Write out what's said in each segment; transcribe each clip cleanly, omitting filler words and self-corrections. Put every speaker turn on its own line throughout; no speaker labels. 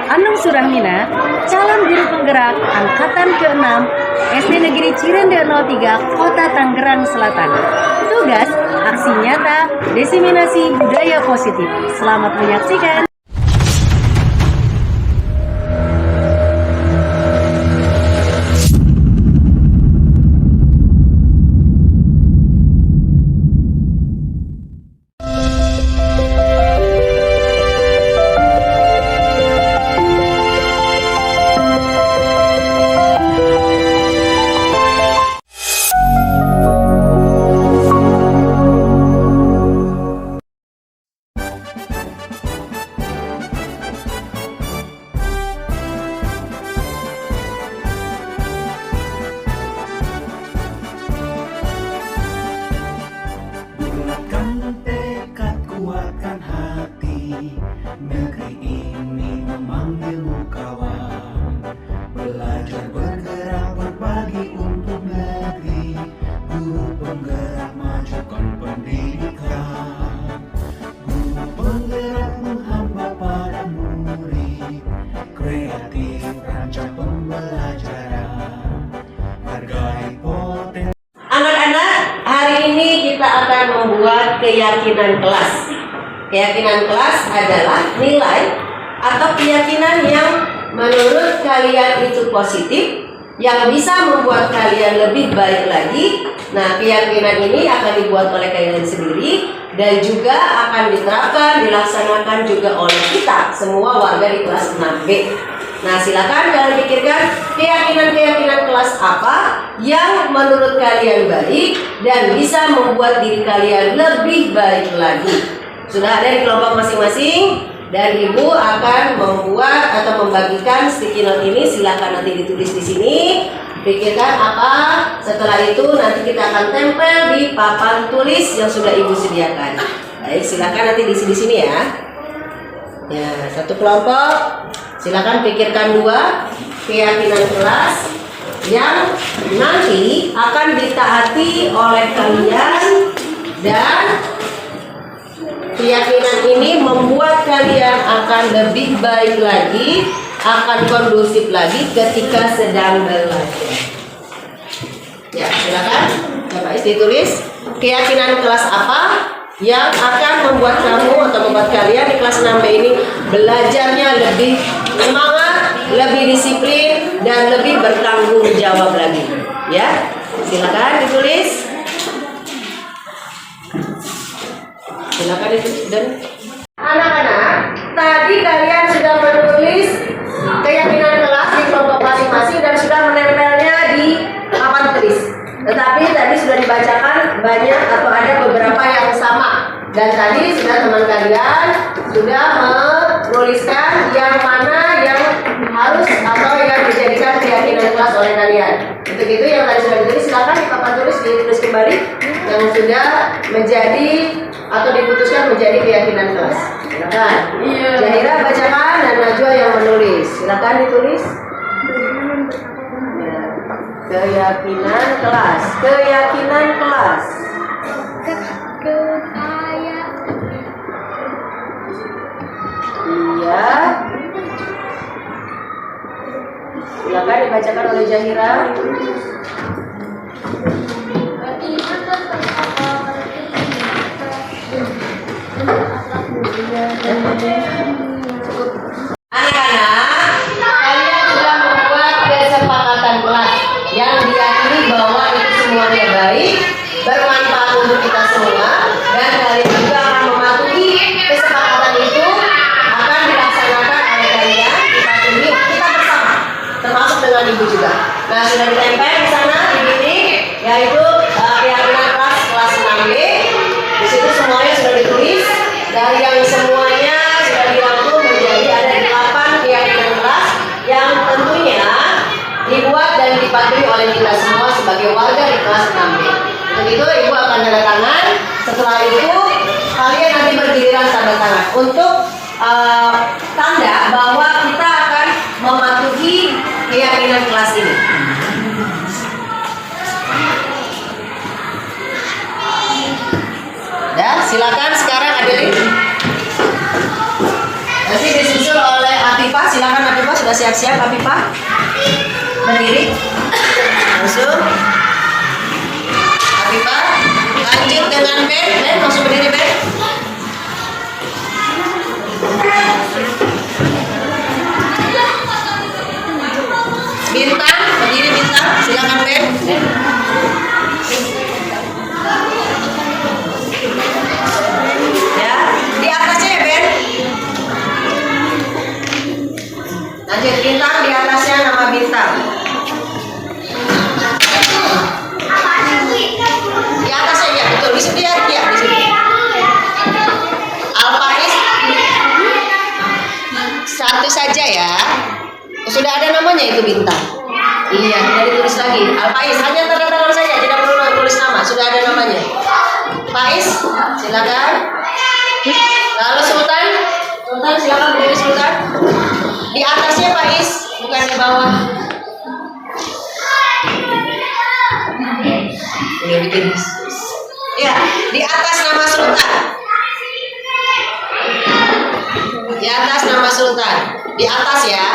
Anung Surahmina, calon guru penggerak Angkatan ke-6 SD Negeri Cirende 03, Kota Tangerang Selatan. Tugas, aksi nyata, diseminasi budaya positif. Selamat menyaksikan.
Negeri ini memanggilmu kawan, belajar bergerak berbagi untuk negeri, guru penggerak majukan pendidikan, guru penggerak menghamba pada murid, kreatif rancang pembelajaran, hargai potensi.
Anak-anak, hari ini kita akan membuat keyakinan kelas. Keyakinan kelas adalah nilai atau keyakinan yang menurut kalian itu positif, yang bisa membuat kalian lebih baik lagi. Nah, keyakinan ini akan dibuat oleh kalian sendiri dan juga akan diterapkan, dilaksanakan juga oleh kita, semua warga di kelas 6B. Nah, silakan kalian pikirkan keyakinan-keyakinan kelas apa yang menurut kalian baik dan bisa membuat diri kalian lebih baik lagi. Sudah ada di kelompok masing-masing dan Ibu akan membuat atau membagikan sticky note ini. Silakan nanti ditulis di sini. Pikirkan apa. Setelah itu nanti kita akan tempel di papan tulis yang sudah Ibu sediakan. Baik, silakan nanti di sini ya. Ya, satu kelompok. Silakan pikirkan 2 keyakinan kelas yang nanti akan ditaati oleh kalian dan keyakinan ini membuat kalian akan lebih baik lagi, akan kondusif lagi ketika sedang belajar. Ya, silakan. Coba ditulis keyakinan kelas apa yang akan membuat kamu atau membuat kalian di kelas 6B ini belajarnya lebih semangat, lebih disiplin, dan lebih bertanggung jawab lagi. Ya, silakan ditulis. Silakan ditulis. Dan anak-anak, tadi kalian sudah menulis keyakinan kelas di kelompok masing-masing dan sudah menempelnya di papan tulis. Tetapi tadi sudah dibacakan banyak atau ada beberapa yang sama. Dan tadi sudah teman kalian sudah menuliskan yang mana yang harus atau yang dijadikan keyakinan kelas oleh kalian. Untuk itu yang tadi sudah ditulis, silakan di papan tulis ditulis kembali yang sudah menjadi atau diputuskan menjadi keyakinan kelas. Silakan. Jahira bacakan dan Najwa yang menulis. Silakan ditulis. Keyakinan kelas. Keyakinan kelas. Iya. Silakan dibacakan oleh Jahira. Anak-anak, kalian sudah membuat kesepakatan kelas yang diyakini bahwa itu semuanya baik, bermanfaat untuk kita semua, dan kalian juga akan mematuhi kesepakatan itu akan dilaksanakan oleh kalian, dipatuhi kita bersama, termasuk dengan Ibu juga. Nah, sudah ditempel di sana di sini, yaitu keyakinan kelas 6B. Di situ semuanya sudah ditulis. Dari yang semuanya sudah dirangkum menjadi ada 8 keyakinan kelas yang tentunya dibuat dan dipatuhi oleh kita semua sebagai warga di kelas 6B. Untuk itu Ibu akan tanda tangan. Setelah itu kalian nanti bergiliran tanda tangan untuk tanda bahwa kita akan mematuhi keyakinan kelas ini. Ya, silakan sekarang Adeline. Nanti disusul oleh Atifah. Silakan. sudah siap-siap, Afifah? Berdiri. Langsung. Afifah, lanjut dengan Ben. Ben, langsung berdiri, Ben. Bintang, berdiri Bintang. Silakan Ben. Ya, di atasnya ya Ben. Lanjut Bintang, di atasnya nama Bintang. Di atasnya ya, betul. Di sini ya, di sini. Alpais satu saja ya. Sudah ada namanya itu Bintang. Iya, tidak ditulis lagi. Alpais hanya tanda tangan saja, tidak perlu tulis nama. Sudah ada namanya. Faiz, silakan. Lalu Sultan, Sultan silakan berdiri Sultan. Di atasnya Faiz, bukan di bawah. Ini bikin. Ya, di atas nama Sultan. Di atas nama Sultan. Di atas ya.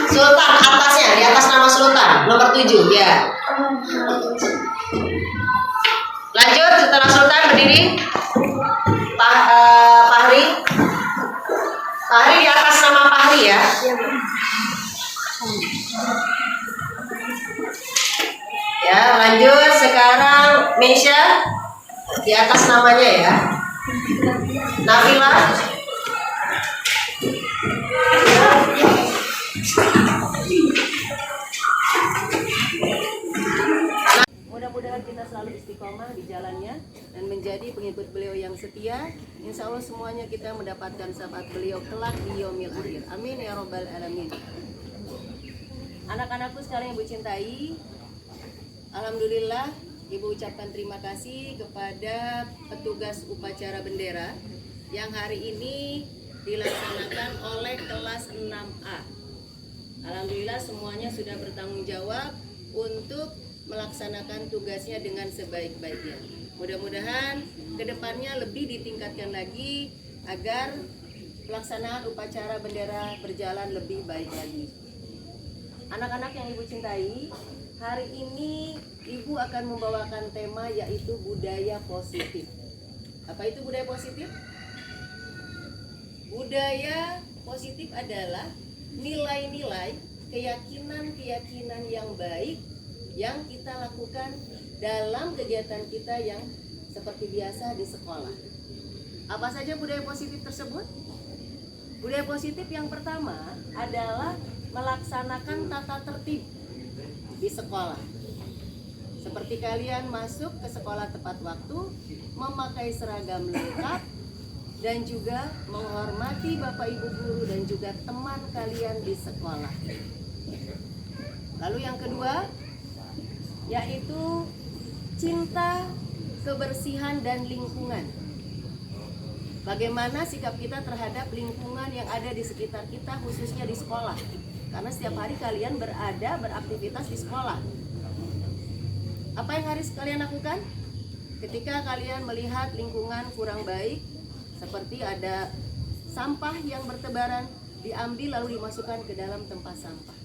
Sultan atasnya, di atas nama Sultan. Nomor 7 ya. Lanjut setelah Sultan berdiri. Fahri. Fahri di atas nama Fahri ya. Ya, lanjut sekarang Mesya di atas namanya ya. Nabila.
Mudah-mudahan kita selalu istiqomah di jalannya dan menjadi pengikut beliau yang setia. Insya Allah semuanya kita mendapatkan syafaat beliau kelak di yaumil akhir. Amin ya robbal alamin. Anak-anakku sekalian Ibu cintai, alhamdulillah Ibu ucapkan terima kasih kepada petugas upacara bendera yang hari ini dilaksanakan oleh kelas 6A. Alhamdulillah semuanya sudah bertanggung jawab untuk melaksanakan tugasnya dengan sebaik-baiknya. Mudah-mudahan kedepannya lebih ditingkatkan lagi agar pelaksanaan upacara bendera berjalan lebih baik lagi. Anak-anak yang Ibu cintai, hari ini Ibu akan membawakan tema yaitu budaya positif. Apa itu budaya positif? Budaya positif adalah nilai-nilai, keyakinan-keyakinan yang baik yang kita lakukan dalam kegiatan kita yang seperti biasa di sekolah. Apa saja budaya positif tersebut? Budaya positif yang pertama adalah melaksanakan tata tertib di sekolah. Seperti kalian masuk ke sekolah tepat waktu, memakai seragam lengkap, dan juga menghormati Bapak Ibu guru dan juga teman kalian di sekolah. Lalu yang kedua, yaitu cinta, kebersihan, dan lingkungan. Bagaimana sikap kita terhadap lingkungan yang ada di sekitar kita, khususnya di sekolah. Karena setiap hari kalian beraktivitas di sekolah. Apa yang harus kalian lakukan? Ketika kalian melihat lingkungan kurang baik, seperti ada sampah yang bertebaran, diambil lalu dimasukkan ke dalam tempat sampah.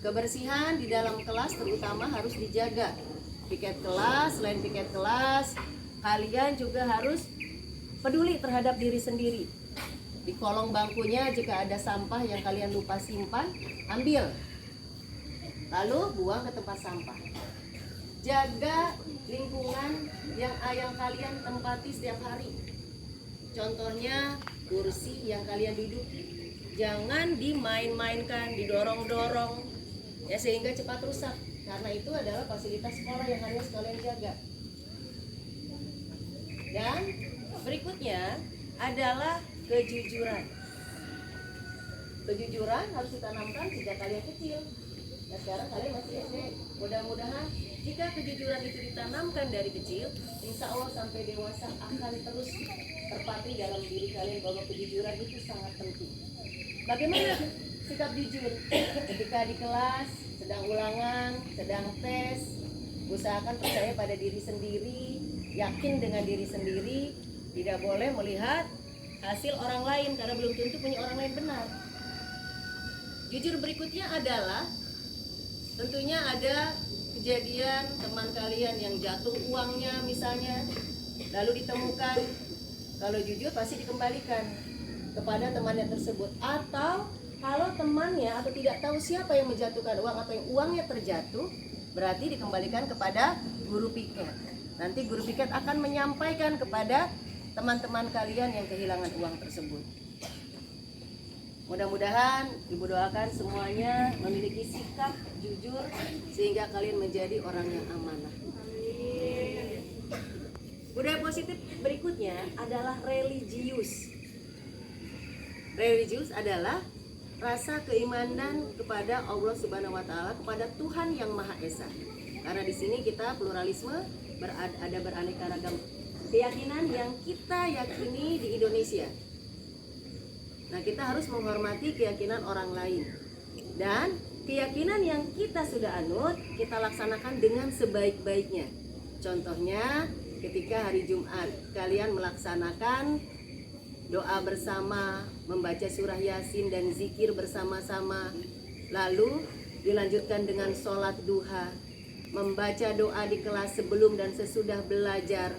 Kebersihan di dalam kelas terutama harus dijaga. Piket kelas, selain piket kelas, kalian juga harus peduli terhadap diri sendiri. Di kolong bangkunya jika ada sampah yang kalian lupa simpan, ambil. Lalu buang ke tempat sampah. Jaga lingkungan yang kalian tempati setiap hari. Contohnya kursi yang kalian duduk. Jangan dimain-mainkan, didorong-dorong, ya sehingga cepat rusak. Karena itu adalah fasilitas sekolah yang harus kalian jaga. Dan berikutnya adalah kejujuran. Kejujuran harus ditanamkan sejak kalian kecil. Nah sekarang kalian masih SD. Mudah-mudahan jika kejujuran itu ditanamkan dari kecil, insya Allah sampai dewasa akan terus terpatri dalam diri kalian bahwa kejujuran itu sangat penting. Bagaimana sikap jujur? Ketika di kelas, sedang ulangan, sedang tes, usahakan percaya pada diri sendiri, yakin dengan diri sendiri, tidak boleh melihat hasil orang lain karena belum tentu punya orang lain benar. Jujur berikutnya adalah tentunya ada kejadian teman kalian yang jatuh uangnya misalnya, lalu ditemukan. Kalau jujur pasti dikembalikan kepada temannya tersebut. Atau kalau temannya atau tidak tahu siapa yang menjatuhkan uang atau yang uangnya terjatuh, berarti dikembalikan kepada guru piket. Nanti guru piket akan menyampaikan kepada teman-teman kalian yang kehilangan uang tersebut. Mudah-mudahan Ibu doakan semuanya memiliki sikap jujur sehingga kalian menjadi orang yang amanah. Budaya positif berikutnya adalah religius. Religius adalah rasa keimanan kepada Allah Subhanahu wa taala, kepada Tuhan yang Maha Esa. Karena di sini kita pluralisme, ada beraneka ragam keyakinan yang kita yakini di Indonesia. Nah, kita harus menghormati keyakinan orang lain. Dan keyakinan yang kita sudah anut, kita laksanakan dengan sebaik-baiknya. Contohnya, ketika hari Jumat, kalian melaksanakan doa bersama, membaca surah Yasin dan zikir bersama-sama. Lalu dilanjutkan dengan sholat duha, membaca doa di kelas sebelum dan sesudah belajar.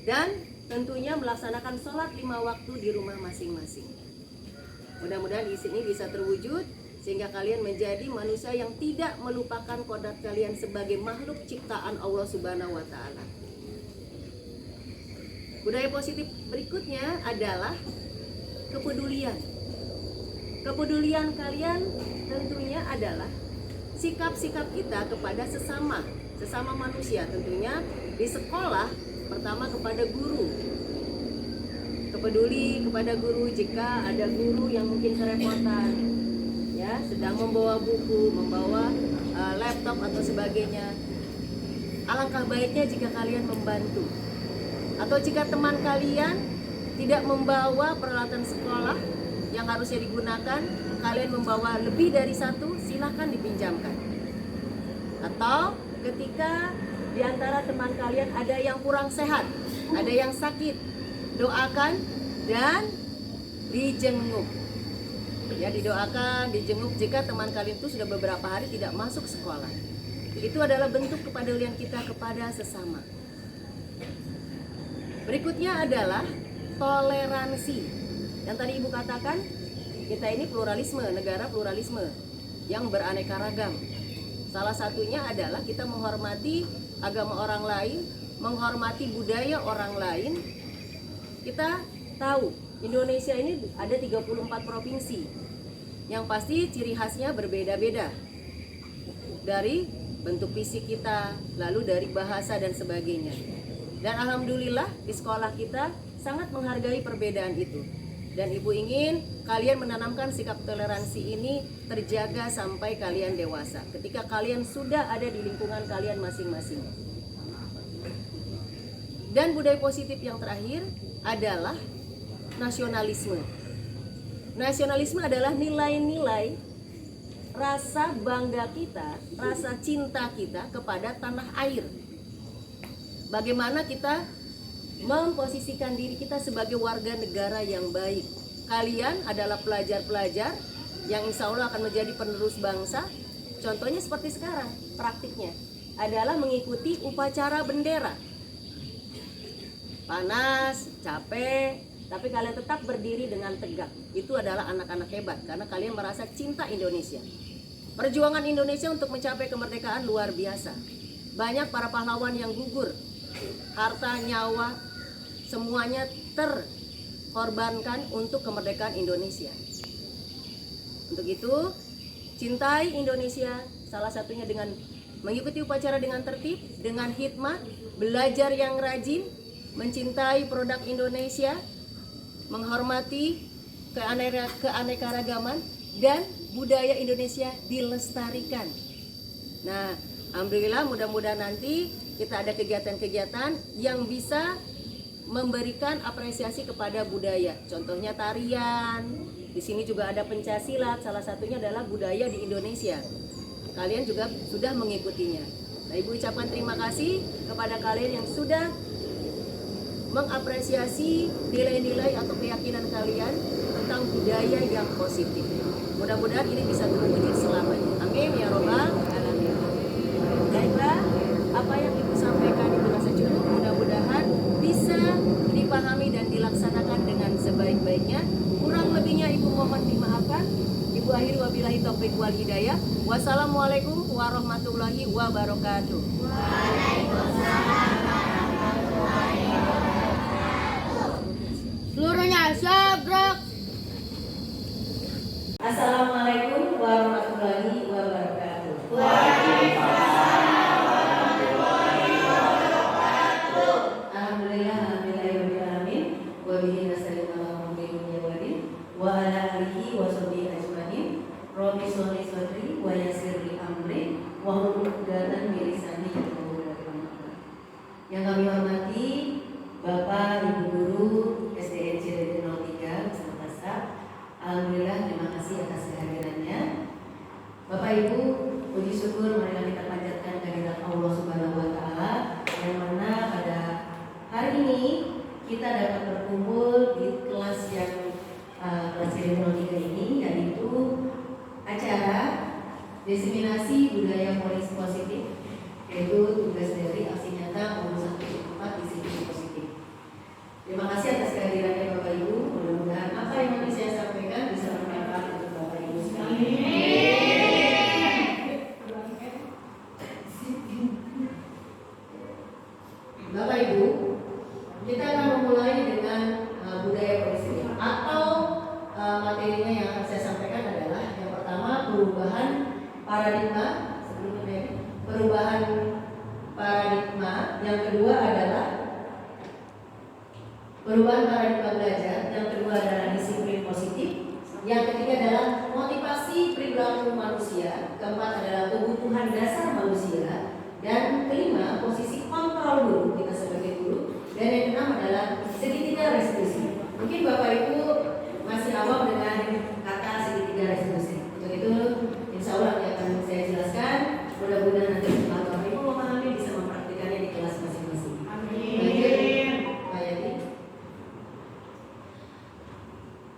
Dan tentunya melaksanakan sholat 5 waktu di rumah masing-masing. Mudah-mudahan di sini bisa terwujud sehingga kalian menjadi manusia yang tidak melupakan kodrat kalian sebagai makhluk ciptaan Allah Subhanahu wa taala. Budaya positif berikutnya adalah kepedulian. Kepedulian kalian tentunya adalah sikap-sikap kita kepada sesama manusia. Tentunya di sekolah pertama kepada guru, kepeduli kepada guru jika ada guru yang mungkin kerepotan, ya, sedang membawa buku, membawa laptop atau sebagainya. Alangkah baiknya jika kalian membantu. Atau jika teman kalian tidak membawa peralatan sekolah yang harusnya digunakan, kalian membawa lebih dari satu, silakan dipinjamkan. Atau ketika di antara teman kalian ada yang kurang sehat, ada yang sakit, doakan dan dijenguk. Ya, didoakan, dijenguk jika teman kalian itu sudah beberapa hari tidak masuk sekolah. Itu adalah bentuk kepedulian kita kepada sesama. Berikutnya adalah toleransi. Yang tadi Ibu katakan, kita ini pluralisme, negara pluralisme yang beraneka ragam. Salah satunya adalah kita menghormati agama orang lain, menghormati budaya orang lain. Kita tahu Indonesia ini ada 34 provinsi. Yang pasti ciri khasnya berbeda-beda. Dari bentuk fisik kita, lalu dari bahasa dan sebagainya. Dan alhamdulillah di sekolah kita sangat menghargai perbedaan itu. Dan Ibu ingin kalian menanamkan sikap toleransi ini terjaga sampai kalian dewasa. Ketika kalian sudah ada di lingkungan kalian masing-masing. Dan budaya positif yang terakhir adalah nasionalisme. Nasionalisme adalah nilai-nilai rasa bangga kita, rasa cinta kita kepada tanah air. Bagaimana kita memposisikan diri kita sebagai warga negara yang baik. Kalian adalah pelajar-pelajar yang insya Allah akan menjadi penerus bangsa. Contohnya seperti sekarang, praktiknya adalah mengikuti upacara bendera. Panas, capek, tapi kalian tetap berdiri dengan tegak. Itu adalah anak-anak hebat karena kalian merasa cinta Indonesia. Perjuangan Indonesia untuk mencapai kemerdekaan luar biasa. Banyak para pahlawan yang gugur, harta, nyawa, semuanya terkorbankan untuk kemerdekaan Indonesia. Untuk itu, cintai Indonesia, salah satunya dengan mengikuti upacara dengan tertib, dengan hikmah, belajar yang rajin, mencintai produk Indonesia, menghormati keanekaragaman, dan budaya Indonesia dilestarikan. Nah, alhamdulillah mudah-mudahan nanti kita ada kegiatan-kegiatan yang bisa memberikan apresiasi kepada budaya. Contohnya tarian. Di sini juga ada pencaksilat, salah satunya adalah budaya di Indonesia. Kalian juga sudah mengikutinya. Nah, Ibu ucapkan terima kasih kepada kalian yang sudah mengapresiasi nilai-nilai atau keyakinan kalian tentang budaya yang positif. Mudah-mudahan ini bisa terwujud selamanya. Amin ya robbal alamin. Baiklah, apa yang Ibu sampaikan Ibu rasa cukup, mudah-mudahan bisa dipahami dan dilaksanakan dengan sebaik-baiknya. Kurang lebihnya Ibu mohon dimaafkan. Ibu akhiri wabillahi taufiq wal hidayah. Wassalamualaikum warahmatullahi wabarakatuh.
Seluruhnya sabrak.
Assalamualaikum warahmatullahi wabarakatuh. Alhamdulillah, alhamdulillahirobbilalamin. Wa bihi nasta'in ala umuri dunya wad din. Wa ala alihi wa sahbihi ajmain. Rabbi sholli sadri wa yassir li amri wa hlul 'uqdatam min lisani yafqahu qawli. Yang kami hormati Bapak Ibu Guru SDN Cirebon 03 beserta staf. Alhamdulillah, terima kasih atas kehadirannya. Bapak Ibu, puji syukur marilah kita panjatkan kehadirat Allah Subhanahu wa taala yang mana pada hari ini kita dapat berkumpul di kelas yang kelas Cirebon 03 ini, yaitu acara diseminasi budaya positif, yaitu tugas dari aksi nyata umur 1-4 disiplin positif. Terima kasih atas kehadirannya Bapak Ibu. Mudah-mudahan apa yang nanti saya sampaikan bisa bermanfaat untuk Bapak Ibu sekalian. Bapak Ibu, kita akan memulai dengan budaya positif atau materinya yang akan saya sampaikan adalah yang pertama perubahan paradigma, sebelumnya perubahan paradigma, yang kedua adalah perubahan paradigma belajar, yang kedua adalah disiplin positif, yang ketiga adalah motivasi perilaku manusia, keempat adalah kebutuhan dasar manusia, dan kelima posisi kontrol guru kita sebagai guru, dan yang keenam adalah segitiga restitusi. Mungkin Bapak Ibu masih awam dengan kata segitiga restitusi. Untuk itu insya Allah yang akan saya jelaskan. Mudah-mudahan nanti Bapak Ibu memahami bisa mempraktikannya di kelas masing-masing. Amin.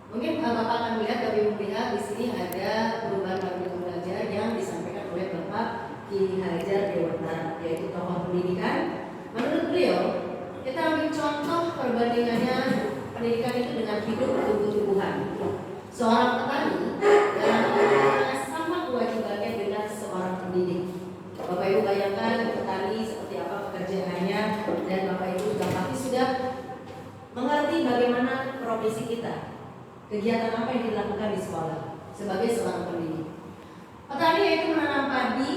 Mungkin Bapak akan melihat, Bapak Ibu melihat di sini ada perubahan paradigma belajar yang disampaikan oleh Bapak Ki Hajar Dewantara, yaitu tokoh pendidikan. Menurut beliau, kita ambil contoh perbandingannya pendidikan itu dengan hidup tumbuh-tumbuhan. Seorang petani dalam kehidupannya sama kewajibannya dengan seorang pendidik. Bapak Ibu bayangkan petani seperti apa pekerjaannya, dan Bapak Ibu juga pasti sudah mengerti bagaimana profesi kita. Kegiatan apa yang dilakukan di sekolah sebagai seorang pendidik. Petani yaitu menanam padi,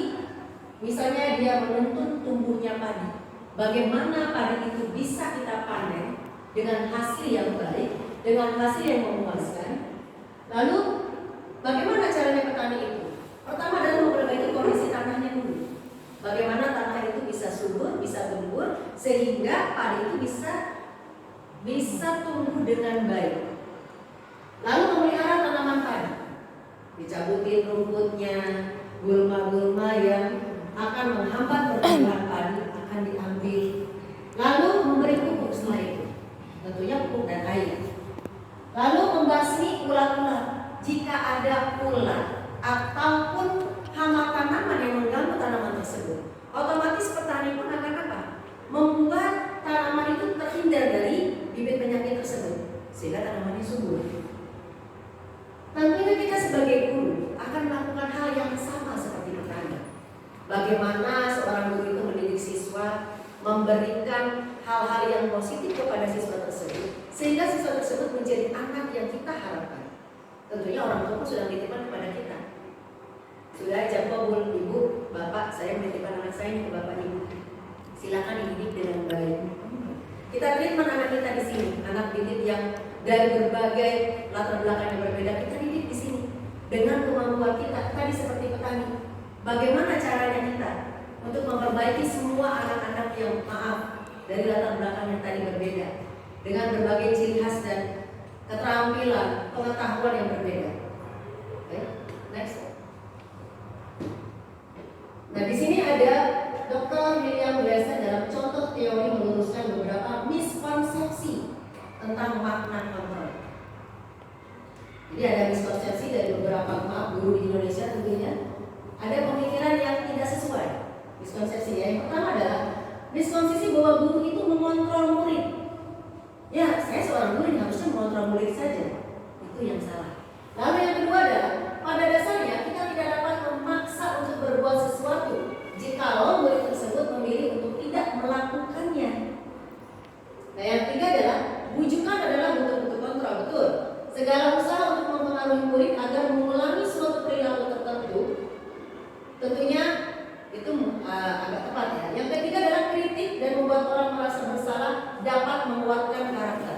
misalnya dia menuntun tumbuhnya padi. Bagaimana padi itu bisa kita panen dengan hasil yang baik, dengan hasil yang memuaskan. Lalu bagaimana caranya petani itu? Pertama adalah memperbaiki kondisi tanahnya dulu. Bagaimana tanah itu bisa subur, bisa gembur, sehingga padi itu bisa tumbuh dengan baik. Lalu memelihara tanaman padi, dicabutin rumputnya, gulma-gulma yang akan menghambat pertumbuhan padi akan diambil. Lalu memberi pupuk setelah itu, tentunya pupuk dan air. Lalu membasmi ulat-ulat jika ada ulat ataupun hama tanaman yang mengganggu tanaman tersebut. Otomatis petani pun akan apa? Membuat tanaman itu terhindar dari bibit penyakit tersebut, sehingga tanamannya subur. Tentunya kita sebagai guru akan melakukan hal yang sama seperti petani. Bagaimana seorang guru itu mendidik siswa, memberikan hal-hal yang positif kepada siswa tersebut, sehingga siswa tersebut menjadi anak yang kita harapkan. Tentunya orang tua pun sudah menitipkan kepada kita. Sudah jam kabul, ibu, bapak, saya menitipkan anak saya ini ke bapak ibu. Silakan dididik dengan baik. Kita treatment anak kita di sini, anak didik yang dari berbagai latar belakang yang berbeda, kita didik di sini dengan kemampuan kita. Tadi seperti petani, bagaimana caranya kita untuk memperbaiki semua anak-anak yang dari latar belakang yang tadi berbeda, dengan berbagai ciri khas dan keterampilan, pengetahuan yang berbeda. Oke, next. Nah, di sini ada Dr. William Glasser dalam contoh teori meluruskan beberapa miskonsepsi tentang makna kontrol. Jadi ada miskonsepsi dari beberapa guru di Indonesia tentunya. Ada pemikiran yang tidak sesuai. Miskonsepsi yang pertama adalah miskonsepsi bahwa guru itu mengontrol murid. Ya, saya seorang guru yang harusnya mengontrol murid saja. Itu yang salah. Lalu yang kedua adalah pada dasarnya kita tidak dapat memaksa untuk berbuat sesuatu jikalau murid tersebut memilih untuk tidak melakukannya. Nah, yang ketiga adalah bujukan adalah bentuk-bentuk kontrol. Betul. Segala usaha untuk mempengaruhi murid agar mengulangi suatu perilaku tertentu tentunya itu agak tepat ya. Yang ketiga adalah kritik dan membuat orang merasa bersalah dapat menguatkan karakter.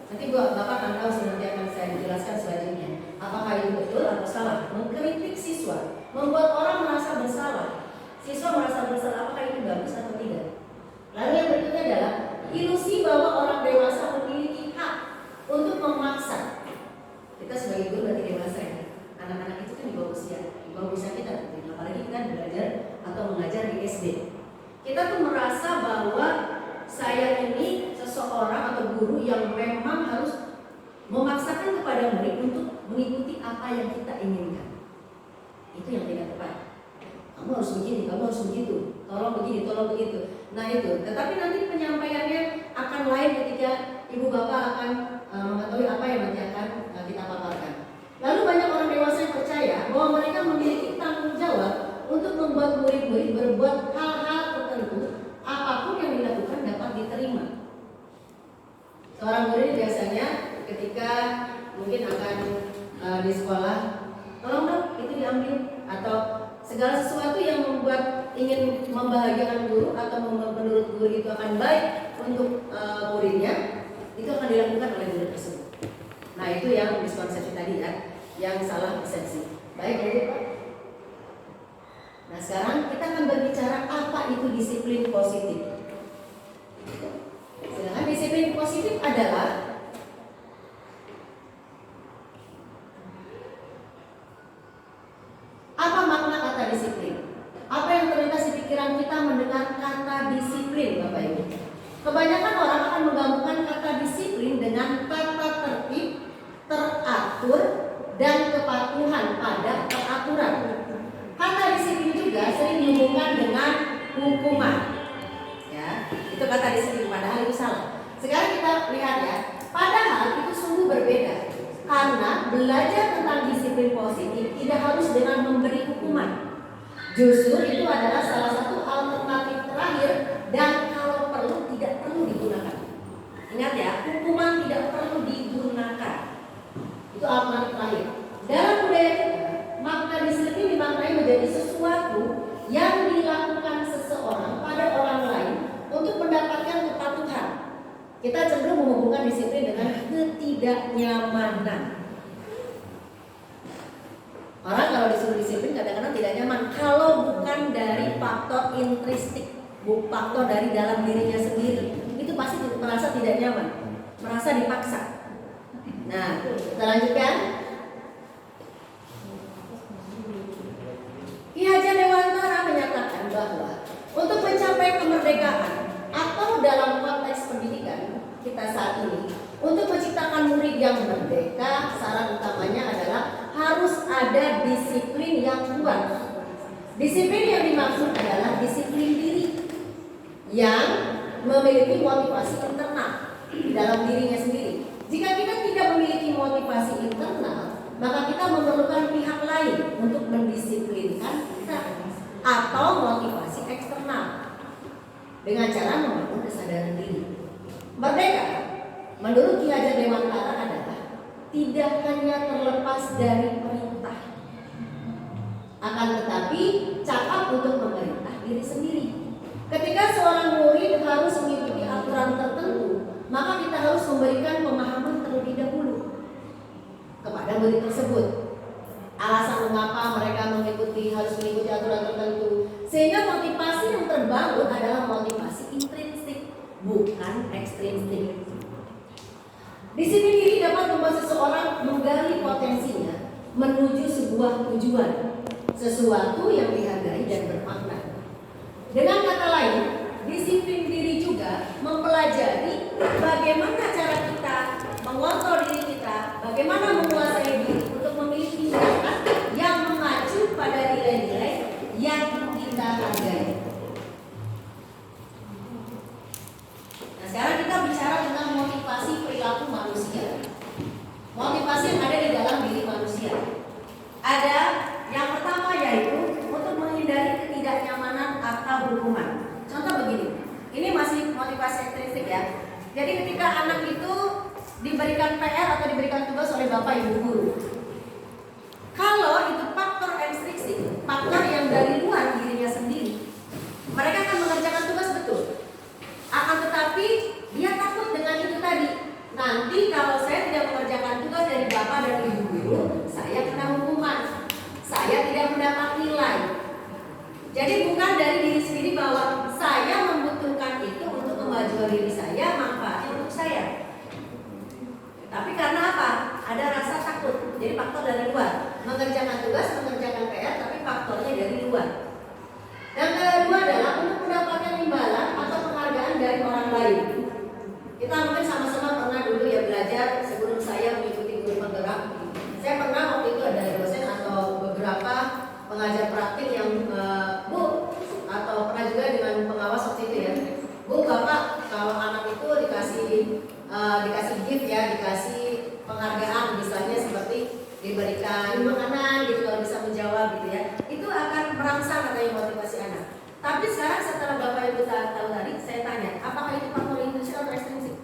Nanti Bapak akan tahu nanti akan saya jelaskan selanjutnya. Apakah itu betul atau salah? Mengkritik siswa membuat orang merasa bersalah. Siswa merasa bersalah, apakah itu bagus atau tidak? Lalu yang berikutnya adalah ilusi bahwa orang dewasa memiliki hak untuk memaksa. Kita sebagai guru berarti dewasa ya. Anak-anak itu kan di bawah usia kita, apalagi kita belajar atau mengajar di SD. Kita tuh merasa bahwa saya ini seseorang atau guru yang memang harus memaksakan kepada murid untuk mengikuti apa yang kita inginkan. Itu yang tidak tepat. Kamu harus begini, kamu harus begitu, tolong begini, tolong begitu. Nah itu, tetapi nanti penyampaiannya akan lain ketika ibu bapak akan mengetahui apa yang nanti akan kita paparkan. Lalu banyak orang dewasa yang percaya bahwa mereka memiliki tanggung jawab untuk membuat murid-murid berbuat hal-hal tertentu, apapun yang dilakukan dapat diterima. Seorang guru ini biasanya ketika mungkin akan di sekolah, tolong dong itu diambil, atau segala sesuatu yang membuat ingin membahagiakan guru atau menurut guru itu akan baik untuk muridnya, itu akan dilakukan oleh guru tersebut. Nah itu yang miskonsepsi tadi ya, yang salah persepsi. Baik lanjut Pak. Nah sekarang kita akan berbicara apa itu disiplin positif. Sedangkan disiplin positif adalah apa makna kata disiplin? Apa yang terlintas di pikiran kita mendengar kata disiplin, Bapak Ibu? Kebanyakan orang akan menggabungkan kata disiplin dengan kata tertib, teratur, dan kepatuhan pada peraturan. Kata disiplin juga sering dihubungkan dengan hukuman. Ya, itu kata disiplin, padahal itu salah. Sekarang kita lihat ya, padahal itu sungguh berbeda. Karena belajar tentang disiplin positif tidak harus dengan memberi hukuman. Justru itu adalah salah satu alternatif terakhir dan kalau perlu tidak perlu digunakan. Ingat ya, hukuman tidak perlu digunakan. Itu alternatif terakhir. Dalam budaya kita, makna disiplin dimaknai menjadi sesuatu yang dilakukan seseorang pada orang lain untuk mendapatkan kepatuhan. Kita cenderung menghubungkan disiplin dengan ketidaknyamanan. Orang kalau disuruh disiplin kadang-kadang tidak nyaman kalau bukan dari faktor intrinsik, faktor dari dalam dirinya sendiri. Itu pasti merasa tidak nyaman, merasa dipaksa. Nah, kita lanjutkan. Ki Hajar Dewantara menyatakan bahwa untuk mencapai kemerdekaan atau dalam konteks pendidikan kita saat ini, untuk menciptakan murid yang merdeka, syarat utamanya adalah harus ada disiplin yang kuat. Disiplin yang dimaksud adalah disiplin diri yang memiliki motivasi internal dalam dirinya sendiri. Jika kita tidak memiliki motivasi internal, maka kita memerlukan pihak lain untuk mendisiplinkan kita atau motivasi eksternal dengan cara membangun kesadaran diri. Merdeka menurut Ki Hajar Dewantara adalah tidak hanya terlepas dari perintah, akan tetapi cakap untuk memerintah diri sendiri. Ketika seorang murid harus mengikuti aturan tertentu, maka kita harus memberikan pemahaman terlebih dahulu kepada murid tersebut. Alasan mengapa mereka harus mengikuti aturan tertentu, sehingga motivasi yang terbangun adalah motivasi intrinsik, bukan ekstrinsik. Disiplin diri dapat membuat seseorang menggali potensinya menuju sebuah tujuan, sesuatu yang dihargai dan bermakna. Dengan kata lain, disiplin diri juga mempelajari bagaimana cara kita mengontrol diri kita, bagaimana menguasai diri untuk memiliki tindakan yang mengacu pada nilai-nilai yang kita hargai. Nah, sekarang kita bicara tentang motivasi perilaku manusia. Motivasi yang ada di dalam diri manusia. Ada yang pertama yaitu untuk menghindari ketidaknyamanan atau hukuman. Contoh begini, ini masih motivasi ekstrinsik ya. Jadi ketika anak itu diberikan PR atau diberikan tugas oleh bapak ibu guru, kalau itu faktor ekstrinsik, faktor yang dari luar dirinya sendiri, mereka akan mengerjakan tugas betul. Akan tetapi dia takut dengan itu tadi. Nanti kalau saya tidak mengerjakan tugas dari bapak dan ibu guru, saya kena hukuman, saya tidak mendapat nilai. Jadi bukan dari diri sendiri bahwa saya membutuhkan itu untuk kemajuan diri saya, manfaatnya untuk saya. Tapi karena apa? Ada rasa takut. Jadi faktor dari luar. Mengerjakan tugas, mengerjakan PR, tapi faktornya dari luar. Yang kedua adalah untuk mendapatkan imbalan atau penghargaan dari orang lain. Kita mungkin sama-sama pernah dulu ya belajar sebelum saya mengikuti guru penggerak. Saya pernah waktu itu ada dosen atau beberapa pengajar praktik yang Bu, atau pernah juga dengan pengawas waktu itu ya, Bu, Bapak kalau anak itu dikasih gift ya, dikasih penghargaan misalnya seperti diberikan makanan gitu kalau bisa menjawab gitu ya, itu akan merangsang katanya motivasi anak. Tapi sekarang setelah Bapak Ibu tahu tadi, saya tanya, apakah itu faktor intrinsik atau ekstrinsik?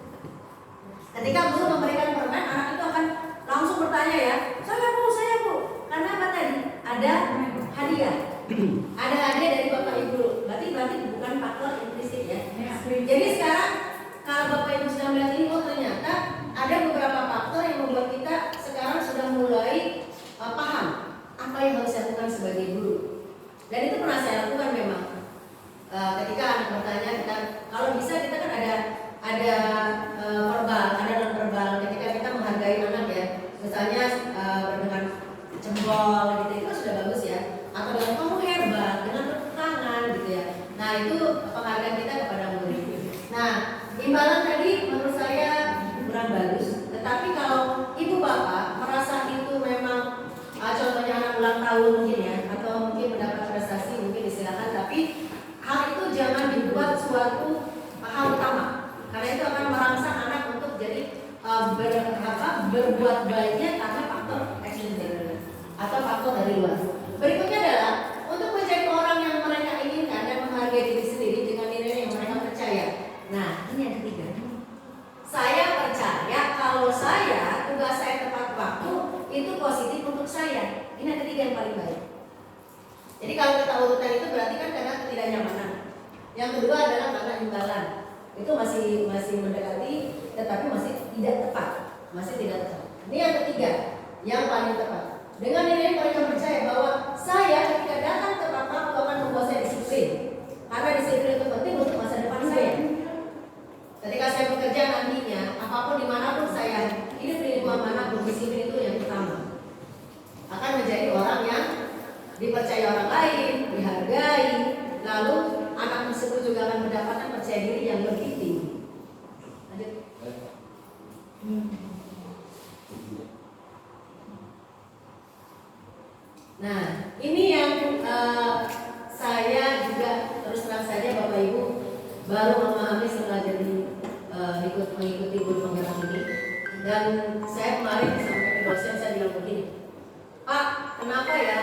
Ketika guru memberikan permen, anak itu akan langsung bertanya ya, saya Bu, karena apa tadi? Ada hadiah. Ada hadiah dari Bapak Ibu. Berarti bukan faktor intrinsik ya. Jadi sekarang kalau Bapak Ibu sudah melihat ini, oh ternyata ada beberapa faktor yang membuat kita sekarang sudah mulai paham apa yang harus saya lakukan sebagai guru. Dan itu pernah saya lakukan memang. Ketika anak bertanya, kalau bisa kita kan ada verbal, ada non verbal. Ketika kita menghargai anak ya, misalnya dengan jempol gitu, itu sudah bagus ya. Atau dengan kamu hebat, dengan tepuk tangan gitu ya. Nah itu penghargaan kita kepada murid. Nah imbalan tadi menurut saya kurang bagus. Tetapi kalau ibu bapak merasa itu memang contohnya anak ulang tahun mungkin ya, atau mungkin mendapat prestasi mungkin disilakan. Tapi hal itu jangan dibuat suatu hal utama, karena itu akan merangsang anak untuk jadi berbuat baiknya karena faktor eksternal atau faktor dari luar. Berikutnya adalah untuk menjadi orang yang mereka inginkan dan menghargai diri sendiri dengan nilai yang mereka percaya. Nah, ini yang ketiga. Saya percaya kalau tugas saya tepat waktu itu positif untuk saya. Ini yang ketiga yang paling baik. Jadi kalau kita urutan itu berarti kan karena ketidaknyamanan. Yang kedua adalah karena imbalan. Itu masih mendekati, tetapi masih tidak tepat. Ini yang ketiga, yang paling tepat. Dengan ini mereka percaya bahwa saya ketika datang tepat waktu akan membuat saya disiplin. Karena disiplin itu penting untuk masa depan saya. Ketika saya bekerja nantinya, apapun dimanapun saya hidup di lingkungan manapun, disiplin itu yang utama. Akan menjadi orang yang dipercaya orang lain, dihargai, lalu anak tersebut juga akan mendapatkan percaya diri yang lebih tinggi. Lanjut. Nah, ini yang saya juga terus terang saja Bapak Ibu baru memahami setelah jadi mengikuti guru penggerak ini. Dan saya kemarin sampai ke dosen saya bilang begini, Pak, kenapa ya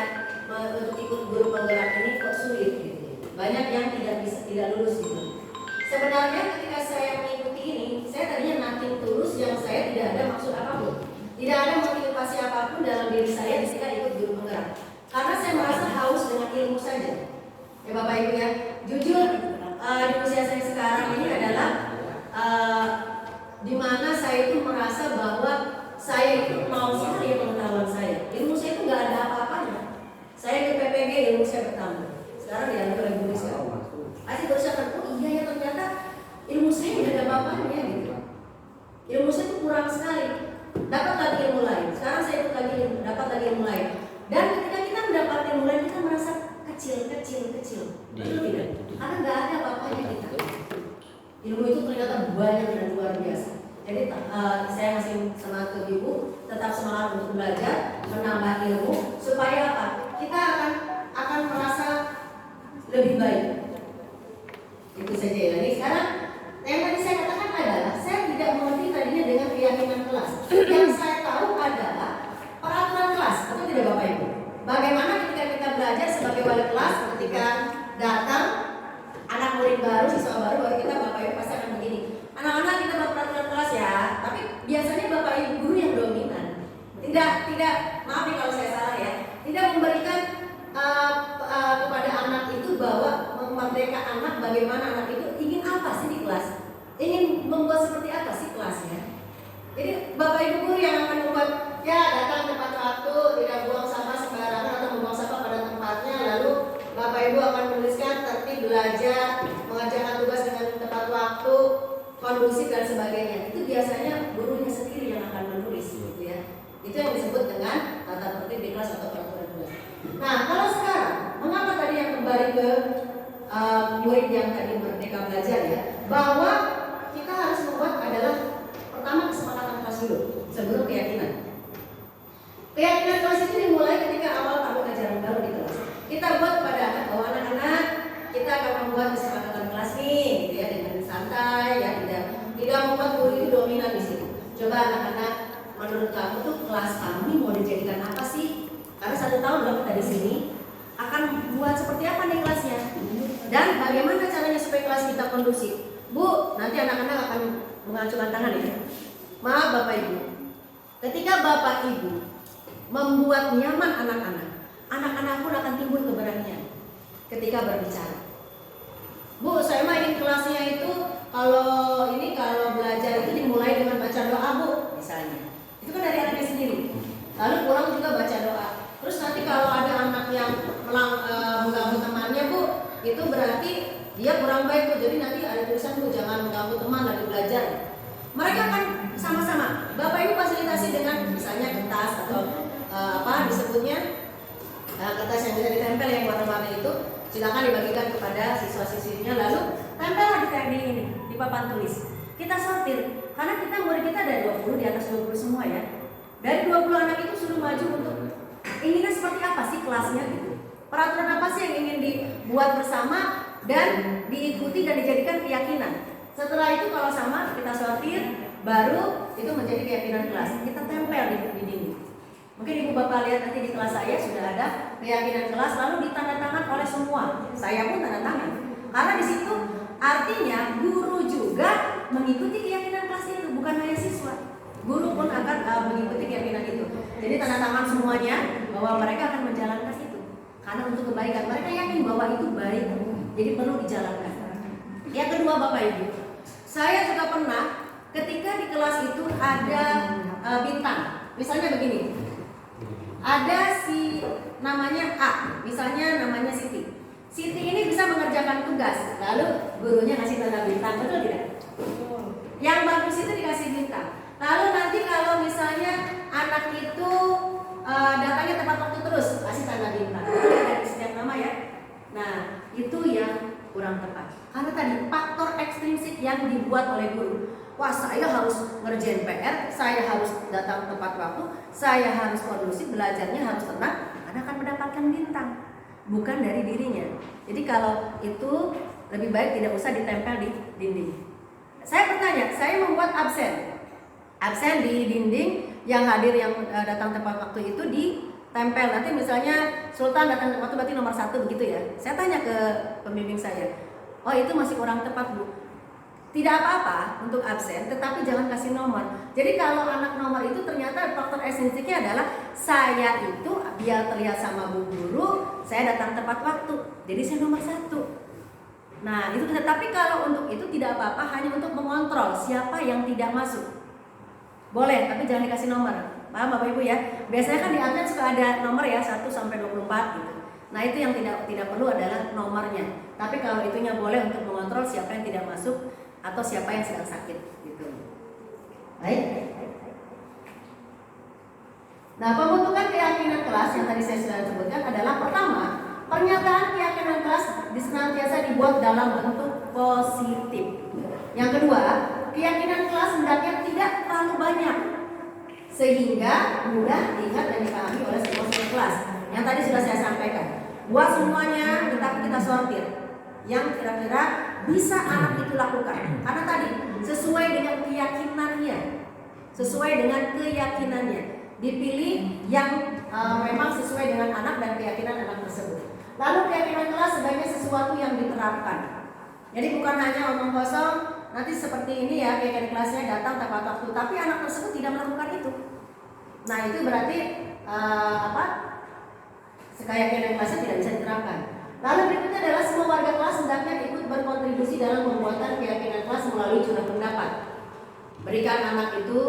untuk ikut guru penggerak ini kok sulit gitu? Banyak yang tidak lulus gitu. Sebenarnya ketika saya mengikuti ini, saya tadinya nothing tulus yang saya tidak ada maksud apapun, tidak ada motivasi apapun dalam diri saya ketika ikut guru penggerak. Karena saya merasa haus dengan ilmu saja. Ya Bapak Ibu ya, jujur di usia saya sekarang ini adalah di mana saya itu merasa bahwa saya itu mau sekali pengetahuan saya. Ilmu saya itu nggak ada apa-apanya. Saya ke PPG ilmu saya bertambah. Sekarang diambil oleh guru saya. Asyik berusaha, oh iya ya ternyata ilmu saya tidak ada apa-apanya gitu. Ilmu saya itu kurang sekali. Dapat lagi ilmu lain. Sekarang saya ikut lagi dapat lagi ilmu lain. Dan ketika kita mendapat ilmu lain, kita merasa kecil. Betul tidak? Karena nggak ada apa-apanya kita. Ilmu itu ternyata banyak dan luar biasa. Jadi saya masih
Bapak Ibu tetap semangat untuk belajar, menambah ilmu supaya apa? Kita akan merasa lebih baik. Itu saja ya. Jadi sekarang yang tadi saya katakan adalah saya tidak mengerti tadinya dengan keyakinan kelas. Yang saya tahu adalah peraturan kelas, atau tidak Bapak Ibu? Bagaimana ketika kita belajar sebagai wali kelas, ketika datang anak murid baru, siswa baru kita Bapak Ibu pasti akan begini. Anak-anak kita buat peraturan kelas ya, tapi biasanya Bapak Ibu guru yang dominan. Tidak, maaf nih kalau saya salah ya. Tidak memberikan kepada anak itu bahwa memerdeka anak, bagaimana anak itu ingin apa sih di kelas, ingin membuat seperti apa sih kelasnya. Jadi Bapak Ibu guru yang akan membuat ya datang tepat waktu, tidak buang sampah sembarangan atau membuang sampah pada tempatnya, lalu Bapak Ibu akan menuliskan tertib belajar, mengerjakan tugas dengan tepat waktu, kondusif dan sebagainya. Itu biasanya gurunya sendiri yang akan menulis gitu ya. Itu yang disebut dengan tata tertib di kelas atau peraturan kelas. Nah, kalau sekarang mengapa tadi yang kembali ke murid yang tadi merdeka belajar ya, bahwa kita harus membuat adalah pertama kesepakatan kelas dulu sebelum keyakinan. Keyakinan kelas itu dimulai ketika awal tahun ajaran baru di kelas. Kita buat kepada anak bahwa anak-anak kita akan membuat kesepakatan kelas nih, gitu ya, dengan santai ya, tidak membuat guru itu dominan di situ. Coba anak-anak, menurut kamu tuh kelas kamu mau dijadikan apa sih? Karena 1 tahun loh kita di sini akan buat seperti apa nih kelasnya? Dan bagaimana caranya supaya kelas kita kondusif? Bu, nanti anak-anak akan mengacungkan tangan ya. Maaf Bapak Ibu, ketika Bapak Ibu membuat nyaman anak-anak, anak-anak pun akan timbul keberanian ketika berbicara. Bu, saya mah ingin kelasnya itu kalau belajar itu dimulai dengan baca doa Bu, misalnya. Itu kan dari anaknya sendiri. Lalu pulang juga baca doa. Terus nanti kalau ada anak yang mengganggu temannya Bu, itu berarti dia kurang baik Bu. Jadi nanti ada tulisan Bu, jangan mengganggu teman lagi belajar. Mereka akan sama-sama. Bapak Ibu fasilitasi dengan misalnya kertas atau disebutnya kertas yang bisa ditempel yang warna-warni itu, silakan dibagikan kepada siswa-siswinya, lalu tempellah di papan tulis. Kita sortir, karena murid kita ada 20, di atas 20 semua ya. Dari 20 anak itu suruh maju untuk inginnya seperti apa sih kelasnya gitu. Peraturan apa sih yang ingin dibuat bersama dan diikuti dan dijadikan keyakinan. Setelah itu kalau sama kita sortir, baru itu menjadi keyakinan kelas. Kita tempel di dinding. Mungkin Ibu Bapak lihat nanti di kelas saya sudah ada keyakinan kelas, lalu ditandatangan oleh semua. Saya pun tanda tangan. Karena di situ artinya guru juga mengikuti keyakinan kelas itu, bukan hanya siswa. Guru pun akan mengikuti keyakinan itu. Jadi tanda tangan semuanya bahwa mereka akan menjalankan itu. Karena untuk kebaikan, mereka yakin bahwa itu baik. Jadi perlu dijalankan. Yang kedua Bapak Ibu, saya juga pernah ketika di kelas itu ada bintang. Misalnya begini. Ada si namanya A, misalnya namanya Siti. Siti ini bisa mengerjakan tugas, lalu gurunya ngasih tanda bintang, betul tidak? Yang bagus itu dikasih bintang. Lalu nanti kalau misalnya anak itu datangnya tepat waktu terus, kasih tanda bintang. Dari setiap nama ya. Nah, itu yang kurang tepat. Karena tadi faktor ekstrinsik yang dibuat oleh guru. Wah, saya harus ngerjain PR, saya harus datang tepat waktu, saya harus kondusif, belajarnya harus tenang, karena akan mendapatkan bintang, bukan dari dirinya. Jadi kalau itu lebih baik tidak usah ditempel di dinding. Saya bertanya, saya membuat absen di dinding, yang hadir yang datang tepat waktu itu ditempel. Nanti misalnya Sultan datang tepat waktu berarti nomor 1 begitu ya. Saya tanya ke pembimbing saya, oh itu masih kurang tepat Bu. Tidak apa-apa untuk absen, tetapi jangan kasih nomor. Jadi kalau anak nomor itu ternyata faktor esensinya adalah saya itu biar terlihat sama bu guru, saya datang tepat waktu. Jadi saya nomor 1. Nah itu, tetapi kalau untuk itu tidak apa-apa, hanya untuk mengontrol siapa yang tidak masuk. Boleh, tapi jangan dikasih nomor. Paham Bapak Ibu ya? Biasanya kan di absen suka ada nomor ya 1 sampai 24 gitu. Nah itu yang tidak perlu adalah nomornya. Tapi kalau itunya boleh untuk mengontrol siapa yang tidak masuk atau siapa yang sedang sakit gitu. Baik. Nah, pembentukan keyakinan kelas yang tadi saya sudah sebutkan adalah pertama, pernyataan keyakinan kelas senantiasa dibuat dalam bentuk positif. Yang kedua, keyakinan kelas hendaknya tidak terlalu banyak. sehingga mudah diingat dan dipahami oleh semua siswa kelas. Yang tadi sudah saya sampaikan. Buat semuanya, tetapi kita sortir yang kira-kira bisa anak itu lakukan. Karena tadi sesuai dengan keyakinannya, dipilih yang memang sesuai dengan anak dan keyakinan anak tersebut. Lalu keyakinan kelas sebagai sesuatu yang diterapkan. Jadi bukan hanya omong kosong, nanti seperti ini ya keyakinan kelasnya datang tepat waktu, tapi anak tersebut tidak melakukan itu. Nah itu berarti keyakinan kelasnya tidak bisa diterapkan. Lalu berikutnya adalah semua warga kelas hendaknya ikut berkontribusi dalam pembuatan keyakinan kelas melalui curah pendapat. Berikan anak itu,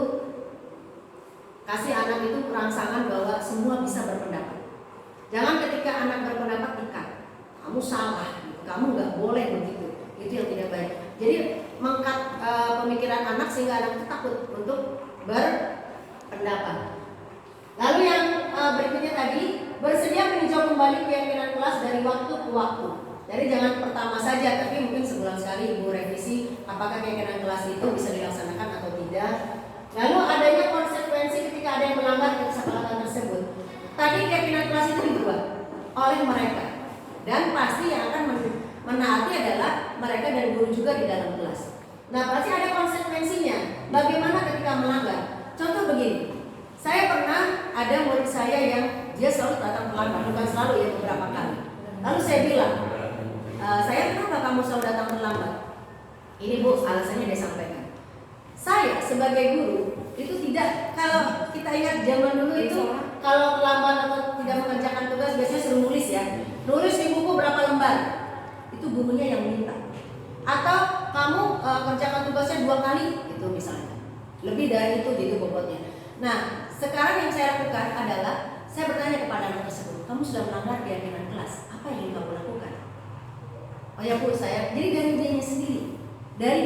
kasih anak itu perangsangan bahwa semua bisa berpendapat. Jangan ketika anak berpendapat ikat, kamu salah, kamu nggak boleh begitu. Itu yang tidak baik. Jadi mengangkat pemikiran anak sehingga anak itu takut untuk berpendapat. Lalu yang berikutnya tadi, bersedia meninjau kembali keyakinan kelas dari waktu ke waktu. Jadi jangan pertama saja, tapi mungkin sebulan sekali ibu revisi apakah keyakinan kelas itu bisa dilaksanakan atau tidak. Lalu adanya konsekuensi ketika ada yang melanggar kesepakatan tersebut. Tadi keyakinan kelas itu dibuat oleh mereka, dan pasti yang akan menaati adalah mereka dan guru juga di dalam kelas. Nah, pasti ada konsekuensinya. Bagaimana ketika melanggar? Contoh begini, saya pernah ada murid saya yang dia selalu datang terlambat, bukan selalu ya, beberapa kali. Lalu saya bilang, saya kenapa kamu selalu datang terlambat? Ini Bu, alasannya dia sampaikan. Saya sebagai guru itu tidak, kalau kita ingat zaman dulu itu kalau terlambat atau tidak mengerjakan tugas biasanya suruh nulis ya, nulis di buku berapa lembar, itu gurunya yang minta. Atau kamu kerjakan tugasnya 2 kali, itu misalnya, lebih dari itu jadi bobotnya. Nah, sekarang yang saya lakukan adalah saya bertanya kepada anak tersebut, kamu sudah melanggar keyakinan kelas, apa yang kamu lakukan? Oh ya Bu, saya, jadi dari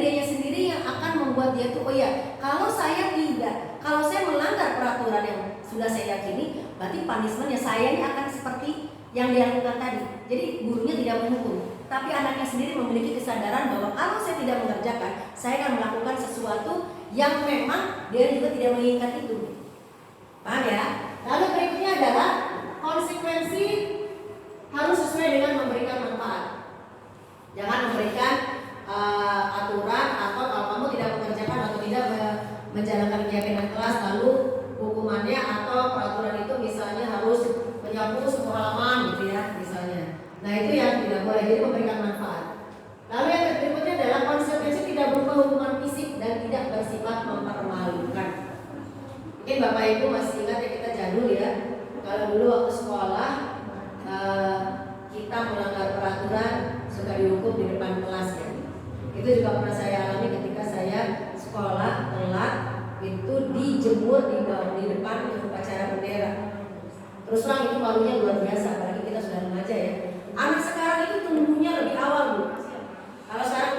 dianya sendiri yang akan membuat dia tuh, oh ya, kalau saya melanggar peraturan yang sudah saya yakini, berarti punishment ya saya ini akan seperti yang dia lakukan tadi. Jadi gurunya tidak menghukum, tapi anaknya sendiri memiliki kesadaran bahwa kalau saya tidak mengerjakan, saya akan melakukan sesuatu yang memang dia juga tidak menginginkan itu. Paham ya? Lalu berikutnya adalah konsekuensi harus sesuai dengan memberikan manfaat. Jangan memberikan aturan atau kalau kamu tidak mengerjakan atau tidak menjalankan keyakinan kelas lalu hukumannya atau peraturan itu misalnya harus menyapu 10 halaman gitu ya misalnya. Nah itu yang tidak boleh, jadi memberikan manfaat. Lalu yang berikutnya adalah konsekuensi tidak berupa hukuman fisik dan tidak bersifat mempermalukan. Mungkin Bapak Ibu masih ingat ya, kita jadul ya, kalau dulu waktu sekolah kita melanggar peraturan suka dihukum di depan kelas ya. Itu juga pernah saya alami ketika saya sekolah telat, itu dijemur di depan upacara bendera. Terus terang itu malunya luar biasa, apalagi kita sudah remaja ya. Anak sekarang itu tumbuhnya lebih awal Bu. Kalau sekarang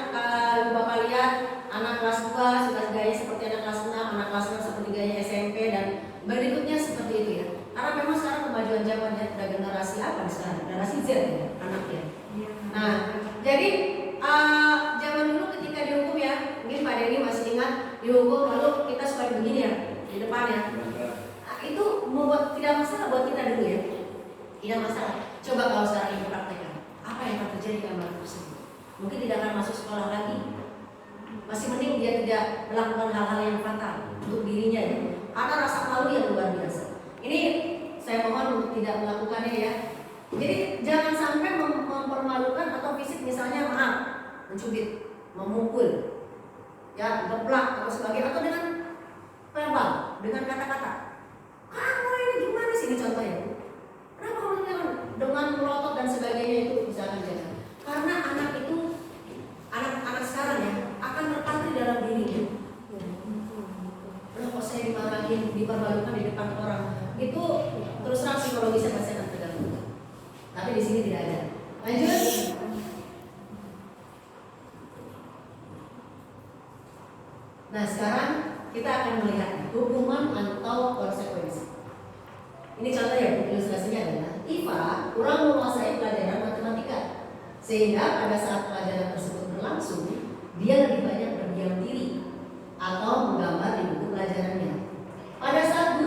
Bapak lihat anak kelas 2 sudah gaya seperti anak kelas 6, anak kelas 6 seperti gaya SMP dan berikutnya seperti itu ya. Karena memang sekarang kemajuan zamannya udah generasi apa sekarang? Generasi Z ya anaknya. Nah, jadi zaman dulu ketika dihukum ya, mungkin Pak Denny masih ingat dihukum lalu kita suka begini ya di depan ya. Nah, itu membuat tidak masalah buat kita dulu ya. Tidak masalah. Coba kalau sekarang ibu praktekkan, apa yang akan terjadi dengan anak tersebut? Mungkin tidak akan masuk sekolah lagi. Masih mending dia tidak melakukan hal-hal yang fatal untuk dirinya ya. Karena rasa malu yang luar biasa. Ini saya mohon untuk tidak melakukannya ya. Jadi jangan sampai mempermalukan atau fisik misalnya maaf, mencubit, memukul, ya geplak atau sebagainya atau dengan verbal, dengan kata-kata. Kamu ini gimana sih ini contohnya? Kenapa kamu dengan melotot dan sebagainya itu bisa terjadi? Karena anak itu, anak-anak sekarang ya akan terpatri dalam dirinya. Kok saya dimarahin, dipermalukan di depan orang, itu terus terang psikologisnya pasti akan terganggu. Tapi di sini tidak ada. Lanjut. Nah sekarang kita akan melihat hukuman atau konsekuensi. Ini contohnya, ilustrasinya adalah Iva kurang menguasai pelajaran matematika, sehingga pada saat pelajaran tersebut berlangsung, dia lebih banyak berdiam diri atau menggambar di buku pelajarannya. Pada saat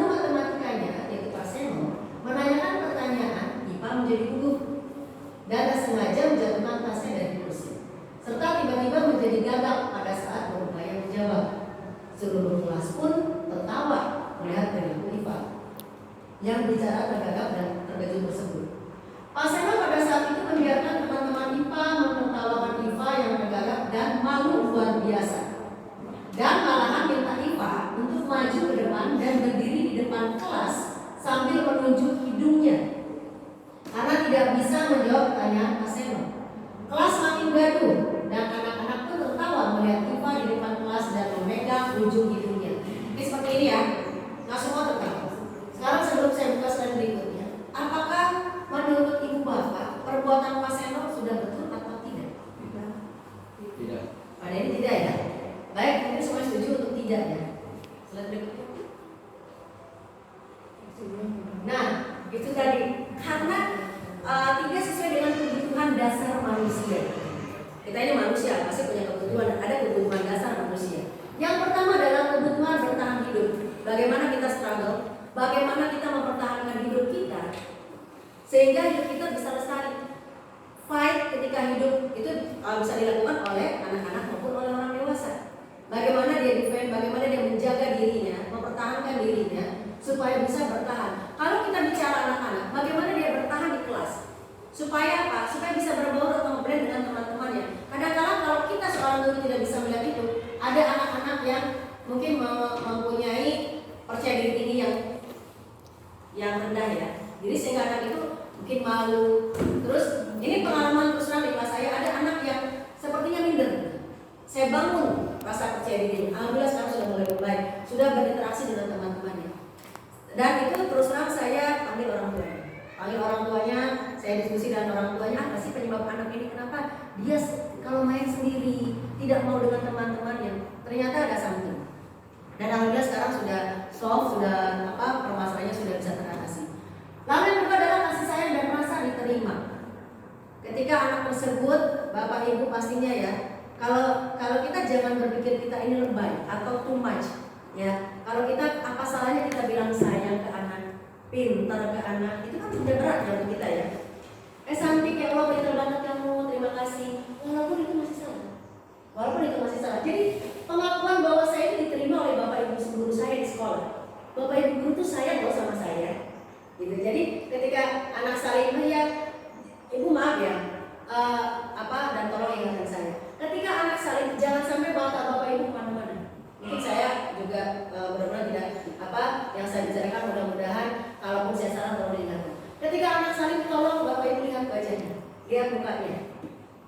gagap pada saat berupaya menjawab. Seluruh kelas pun tertawa melihat perilaku IFA yang bicara tergagap dan terkejut tersebut. Pak Seno pada saat itu membiarkan teman-teman IPA menertawakan IFA yang tergagap dan malu luar biasa. Dan malahan minta IPA untuk maju ke depan dan berdiri di depan kelas sambil menunjuk hidungnya karena tidak bisa menjawab pertanyaan Pak Seno. Kelas makin gaduh dan anak-anak pun tertawa melihat IPA di depan kelas dan memegang ujung hidungnya. Ini seperti ini ya, nggak semua tertawa. Sekarang sebelum saya buka slide berikutnya, apakah menurut Ibu Bapak perbuatan Pak Seno sudah betul atau tidak?
Tidak.
Pada ini tidak ya. Baik, mungkin semua setuju untuk tidak ya. Slide berikutnya. Nah, itu tadi karena tidak sesuai dengan kebutuhan dasar manusia. Kita ini manusia pasti punya kebutuhan, ada kebutuhan dasar manusia. Yang pertama adalah kebutuhan bertahan hidup. Bagaimana kita struggle, bagaimana kita mempertahankan hidup kita sehingga hidup kita bisa lestari. Fight ketika hidup itu bisa dilakukan oleh anak-anak maupun oleh orang dewasa. Bagaimana dia defend, bagaimana dia menjaga dirinya, mempertahankan dirinya supaya bisa bertahan. Kalau kita bicara anak-anak, bagaimana dia bertahan di kelas? Supaya apa? Supaya bisa berbaur atau ngobrol dengan teman-temannya. Kadang-kadang kalau kita seorang guru tidak bisa melihat itu, ada anak-anak yang mungkin mempunyai percaya diri tinggi yang rendah ya. Jadi sehingga anak itu mungkin malu. Terus ini pengalaman terus terang di kelas saya, ada anak yang sepertinya minder. Saya bangun rasa percaya diri. Alhamdulillah sekarang sudah mulai membaik, sudah berinteraksi dengan teman-temannya. Dan itu terus terang saya panggil orang tuanya. Panggil orang tuanya, saya diskusi dengan orang tuanya, apa sih penyebab anak ini, kenapa dia kalau main sendiri tidak mau dengan teman-temannya. Ternyata ada something. Dan alhamdulillah sekarang sudah solve, sudah permasalahannya sudah bisa teratasi. Lalu yang kedua adalah kasih sayang dan rasa diterima. Ketika anak tersebut, Bapak Ibu pastinya ya, kalau kita jangan berpikir kita ini lebay atau too much, ya. Kalau kita apa salahnya kita bilang sayang ke anak, pintar ke anak, itu kan sudah berat ya untuk kita ya. Cantik ya Allah, pintar banget kamu, terima kasih. Walaupun itu masih salah. Jadi pengakuan bahwa saya itu diterima oleh Bapak Ibu guru saya di sekolah. Bapak Ibu guru itu sayang loh sama saya. Gitu. Jadi ketika anak saling ya, Ibu maaf ya, dan tolong ingatkan saya. Ketika anak saling, jangan sampai bawa Bapak Ibu kemana-mana. Mungkin saya juga benar-benar tidak yang saya bicarakan, mudah-mudahan kalaupun saya salah tolong diingatkan. Ketika anak saling, tolong Bapak Ibu lihat wajahnya, lihat mukanya.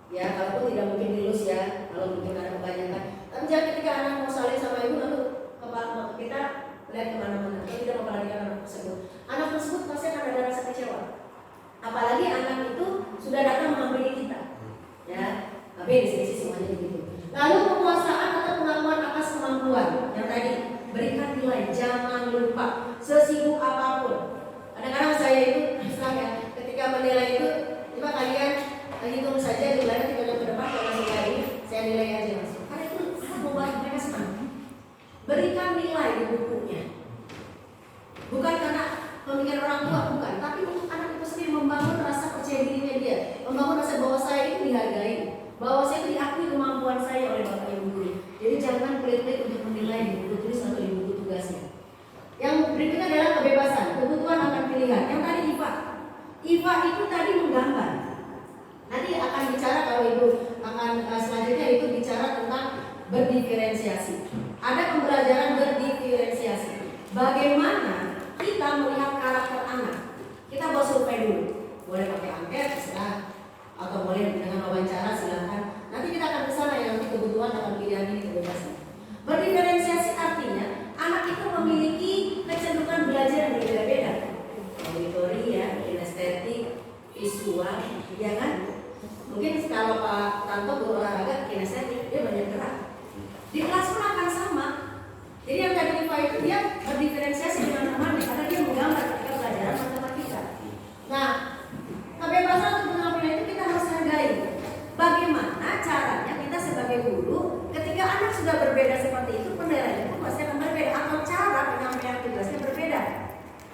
Ya, kalaupun tidak mungkin dilus ya, kalau mungkin ada kebanyakan. Tapi jangan ketika anak mau saling sama ibu lalu kita lihat kemana-mana, atau tidak memperhatikan anak tersebut. Anak tersebut pasti akan ada rasa kecewa. Apalagi anak itu sudah datang menghampiri kita. Ya, tapi di sini sih semuanya begitu. Lalu penguasaan atau pengakuan atas kemampuan yang tadi, berikan nilai, jangan lupa sesibuk apapun. Kadang-kadang saya itu ya, ketika menilai itu, coba kalian hitung saja nilainya 3 tahun ke depan kalau masih nilai ini, saya nilai aja langsung. Karena itu sangat membuat mereka senang. Berikan nilai di bukunya. Bukan karena pemikiran orang tua, bukan, tapi untuk anak itu sendiri membangun rasa percaya dirinya dia, membangun rasa bahwa saya itu dihargai, bahwa saya itu diakui kemampuan saya oleh Bapak Ibu guru. Jadi jangan pelit-pelit untuk menilai di buku tulis atau di buku tugasnya. Yang berikutnya adalah kebebasan, kebutuhan akan pilihan. Yang tadi IPA itu tadi menggambar. Nanti akan bicara kalau Ibu akan selanjutnya itu bicara tentang berdiferensiasi. Ada pembelajaran berdiferensiasi. Bagaimana kita melihat karakter anak. Kita buat survei dulu. Boleh pakai angket, terserah. Atau boleh dengan wawancara, silakan. Nanti kita akan ke sana ya, nanti kebutuhan akan pilihan ini kebebasan. Berdiferensiasi artinya anak itu memiliki kecenderungan belajar yang berbeda-beda. Auditori ya, kinestetik, visual, ya kan? Mungkin kalau Pak Tanto guru olahraga kinestetik, dia banyak gerak. Di kelas pun akan sama. Jadi yang tadi IPA itu dia berdiferensiasi dengan temannya karena dia menggambar ketika pelajaran matematika. Nah, kebebasan untuk mengambil itu kita harus hargai. Bagaimana caranya kita sebagai guru ketika anak sudah berbeda seperti itu, penilaiannya pun pasti akan berbeda atau cara penyampaian tugasnya berbeda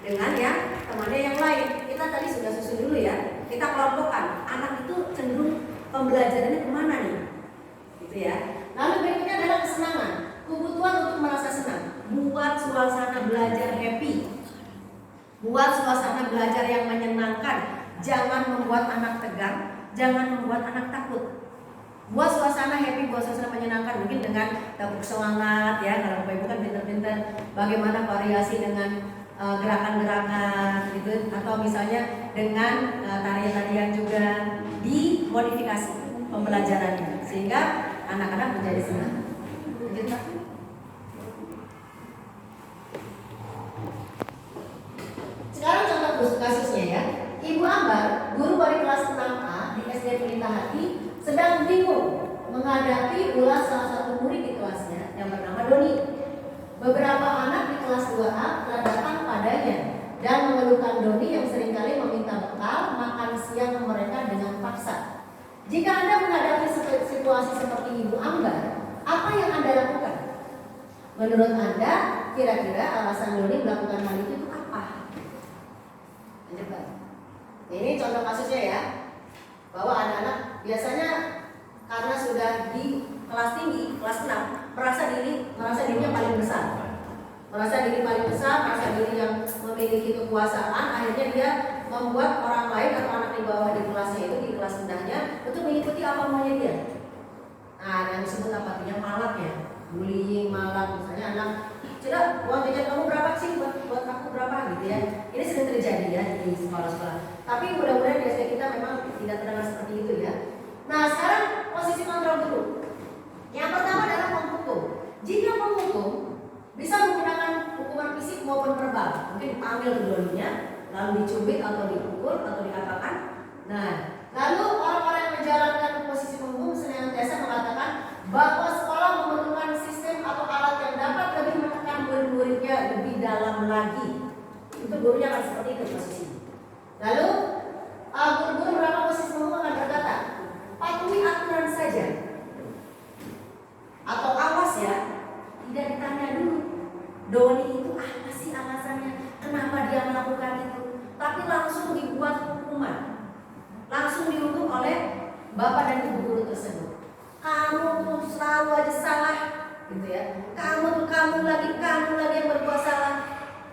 dengan yang temannya yang lain. Kita tadi sudah susun dulu ya. Kita kelompokkan anak itu cenderung pembelajarannya kemana nih, gitu ya. Nah
Buat suasana belajar yang menyenangkan. Jangan membuat anak tegang, jangan membuat anak takut. Buat suasana happy, buat suasana menyenangkan. Mungkin dengan tepuk semangat ya, kalau Bapak Ibu kan pinter-pinter bagaimana variasi dengan gerakan-gerakan gitu, atau misalnya dengan tarian-tarian juga dimodifikasi pembelajarannya sehingga anak-anak menjadi senang. Lanjut, Pak. Sekarang contoh kasusnya ya. Ibu Ambar, guru dari kelas 6A di SD Pelita Hati, sedang bingung menghadapi ulas salah satu murid di kelasnya yang bernama Doni. Beberapa anak di kelas 2A telah datang padanya dan mengeluhkan Doni yang seringkali meminta bekal makan siang mereka dengan paksa. Jika Anda menghadapi situasi seperti Ibu Ambar, apa yang Anda lakukan? Menurut Anda, kira-kira alasan Doni melakukan hal itu apa? Lanjut, Pak. Ini contoh kasusnya ya, bahwa anak-anak biasanya karena sudah di kelas tinggi, kelas 6, merasa dirinya paling besar, merasa diri yang memiliki kekuasaan. Akhirnya dia membuat orang lain atau anak di bawah di kelasnya itu, di kelas rendahnya, untuk mengikuti apa maunya dia. Nah, yang disebut apa? Yang malak ya, bullying, malak. Misalnya anak, "Cila, uang jajan kamu berapa sih? Buat aku berapa?" gitu ya. Ini sering terjadi ya di sekolah-sekolah. Tapi mudah-mudahan di SD kita memang tidak terdengar seperti itu ya. Nah, sekarang posisi kontrol dulu. Yang pertama adalah menghukum. Jika menghukum, bisa menggunakan hukuman fisik maupun verbal. Mungkin dipanggil kedua-duanya, lalu dicubit atau dipukul atau diapakan. Nah, lalu orang-orang yang menjalankan posisi menghukum senantiasa mengatakan bahwa sekolah memerlukan sistem atau alat yang dapat lebih menekan murid-muridnya lebih dalam lagi. Itu gurunya akan seperti itu posisi. Lalu guru-guru berapa posisi menghukum akan berkata, patuhi aturan saja. Atau awas ya, tidak ditanya dulu Doni itu apa sih alasannya, kenapa dia melakukan itu, tapi langsung dibuat hukuman, langsung dihukum oleh bapak dan ibu guru tersebut. Kamu tuh selalu aja salah, gitu ya. Kamu lagi yang berbuat salah.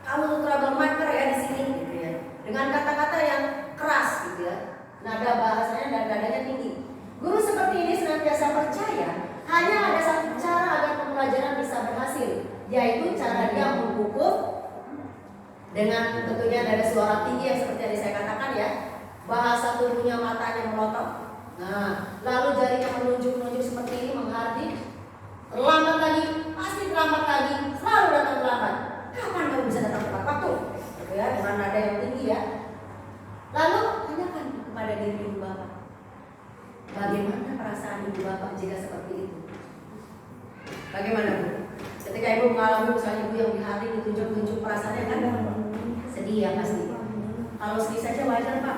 Kamu tuh troublemaker ya di sini, gitu ya. Dengan kata-kata yang keras, gitu ya. Nada bahasanya dan nadanya tinggi. Guru seperti ini senantiasa percaya hanya ada satu cara agar pembelajaran bisa berhasil, yaitu cara dia menghukum dengan tentunya dari suara tinggi yang seperti yang saya katakan ya, bahasa tubuhnya, matanya melotot. Nah, lalu jarinya menunjuk-nunjuk seperti ini, menghardik. Terlambat lagi, pasti terlambat lagi, selalu datang terlambat. Kapan kamu bisa datang tepat waktu? Gitu ya, dengan nada yang tinggi ya. Lalu tanyakan kepada diri ibu bapak, bagaimana perasaan ibu bapak jika seperti itu? Bagaimana Bu? Ketika ibu mengalami misalnya ibu yang dihardik, ditunjuk-tunjuk, perasaannya kan sedih ya pasti. Kalau sedih saja wajar Pak.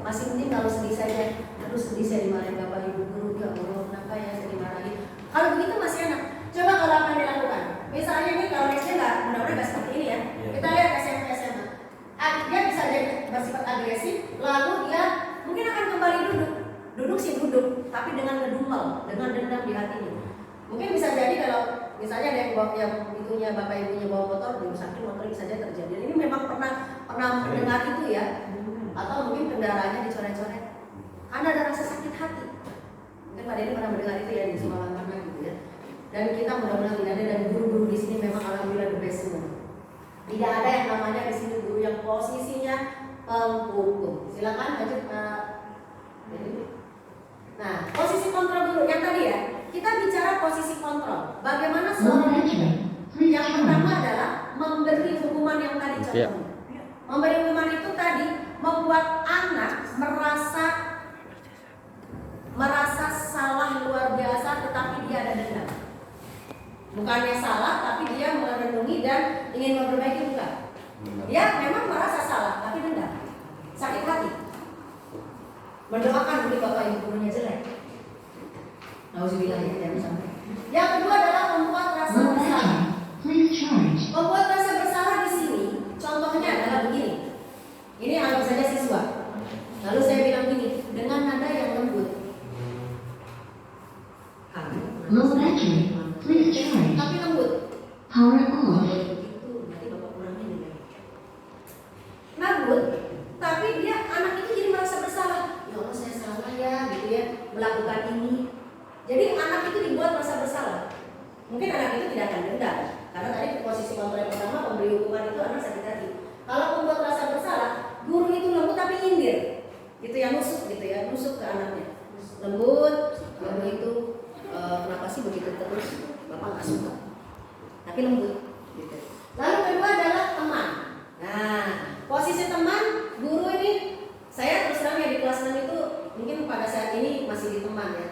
Masih mending kalau sedih saja. Aduh sedih saya dimarahin bapak ibu guru, ya Allah kenapa ya saya dimarahin. Kalau begitu masih enak. Coba kalau akan dilakukan. Misalnya nih kalau SD nggak, mudah-mudahan nggak seperti ini ya. Kita lihat SMP SMA. Dia bisa jadi bersifat agresif, lalu dia mungkin akan kembali duduk sih duduk, tapi dengan ngedumel, dengan dendam di hatinya. Mungkin bisa jadi kalau misalnya ada yang bawa yang itunya bapak ibunya bawa motor, dirusakin motor bisa saja terjadi. Ini memang pernah mendengar itu ya, atau mungkin kendaraannya dicoret-coret. Anda ada rasa sakit hati. Mungkin Pak Denny pernah mendengar itu ya di sekolah mana gitu ya. Dan kita mudah-mudahan tidak ada, dan guru-guru di sini memang alhamdulillah the best semua. Tidak ada yang namanya di sini guru yang posisinya penghukum. Silakan lanjut Pak Denny. Nah, posisi kontrol dulu yang tadi ya. Kita bicara posisi kontrol. Bagaimana seorang yang pertama adalah memberi hukuman yang tadi contohnya. Memberi hukuman itu tadi membuat anak merasa salah luar biasa, tetapi dia ada dendam. Bukannya salah, tapi dia merenungi dan ingin memperbaiki, bukan. Dia memang merasa salah, tapi dendam, sakit hati, mendoakan mungkin bapak ibu gurunya jelek. Nauzubillah ya, jangan sampai. Yang kedua adalah membuat rasa bersalah. Membuat rasa bersalah di sini, contohnya adalah begini. Ini anggap saja siswa. Lalu saya bilang gini, dengan nada yang lembut.
Low battery, please charge.
Tapi lembut.
Power off.
Itu nanti bapak kurangin ya. mungkin anak itu tidak akan dendam, karena tadi posisi kontrol yang pertama pemberi hukuman itu anak sakit hati. Kalau membuat rasa bersalah, guru itu lembut tapi nyindir, itu yang nusuk gitu ya, nusuk ke anaknya, lembut, kamu itu kenapa sih begitu terus, bapak nggak suka, tapi lembut. Gitu. Lalu kedua adalah teman. Nah, posisi teman, guru ini saya terus terang ya di kelas 6 itu mungkin pada saat ini masih di teman ya,